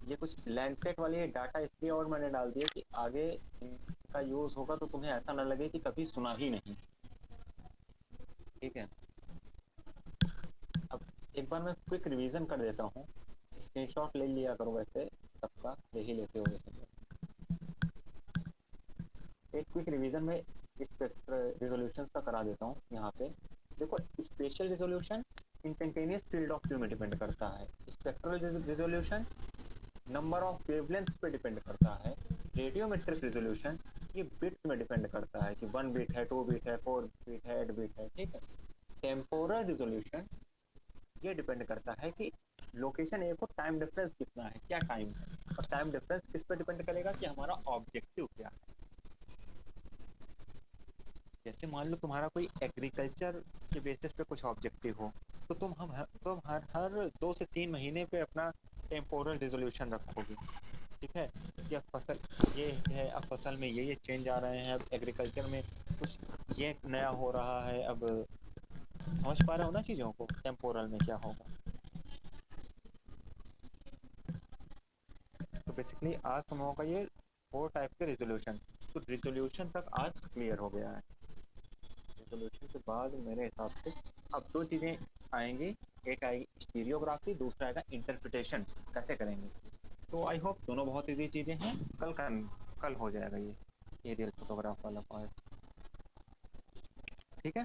ये कुछ लैंडसेट वाली डाटा इसलिए और मैंने डाल दिया कि आगे इनका यूज़ होगा तो तुम्हें ऐसा ना लगे कि कभी सुना ही नहीं, ठीक है। अब एक बार मैं क्विक रिवीजन कर देता हूँ, स्क्रीनशॉट ले लिया करो, वैसे सबका ले ही लेते हो वैसे। एक क्विक रिवीजन में इस रिजोल्यूशन का करा देता हूँ यहाँ पे। देखो, special resolution instantaneous field of view में डिपेंड करता है, spectral resolution number of wavelengths पे डिपेंड करता है, रेडियोमेट्रिक रिजोल्यूशन ये बिट्स में डिपेंड करता है कि 1 बिट है, 2 बिट है, 4 बिट है, 8 बिट है, ठीक है। टेम्पोरल रिजोल्यूशन ये डिपेंड करता है कि लोकेशन ए को टाइम डिफरेंस कितना है, क्या टाइम है, और टाइम डिफरेंस किस पे डिपेंड करेगा कि हमारा ऑब्जेक्टिव क्या है। जैसे मान लो तुम्हारा कोई एग्रीकल्चर के बेसिस पे कुछ ऑब्जेक्टिव हो, तो तुम हर 2 से 3 महीने पे अपना टेम्पोरल रिजोल्यूशन रखोगे, ठीक है। कि अब फसल ये है, अब फसल में ये चेंज आ रहे हैं, अब एग्रीकल्चर में कुछ ये नया हो रहा है, अब समझ पा रहे हो ना चीज़ों को, टेम्पोरल में क्या होगा। तो बेसिकली आज तुम लोगों का ये 4 टाइप के रिजोल्यूशन, तो रिजोल्यूशन तक आज क्लियर हो गया है। रिजोल्यूशन के बाद मेरे हिसाब से अब 2 चीज़ें आएंगी, एक आएगी स्टीरियोग्राफी, दूसरा आएगा इंटरप्रिटेशन कैसे करेंगे। तो आई होप दोनों बहुत ईजी चीज़ें हैं, कल हो जाएगा ये एरियल फोटोग्राफ वाला पार्ट, ठीक है।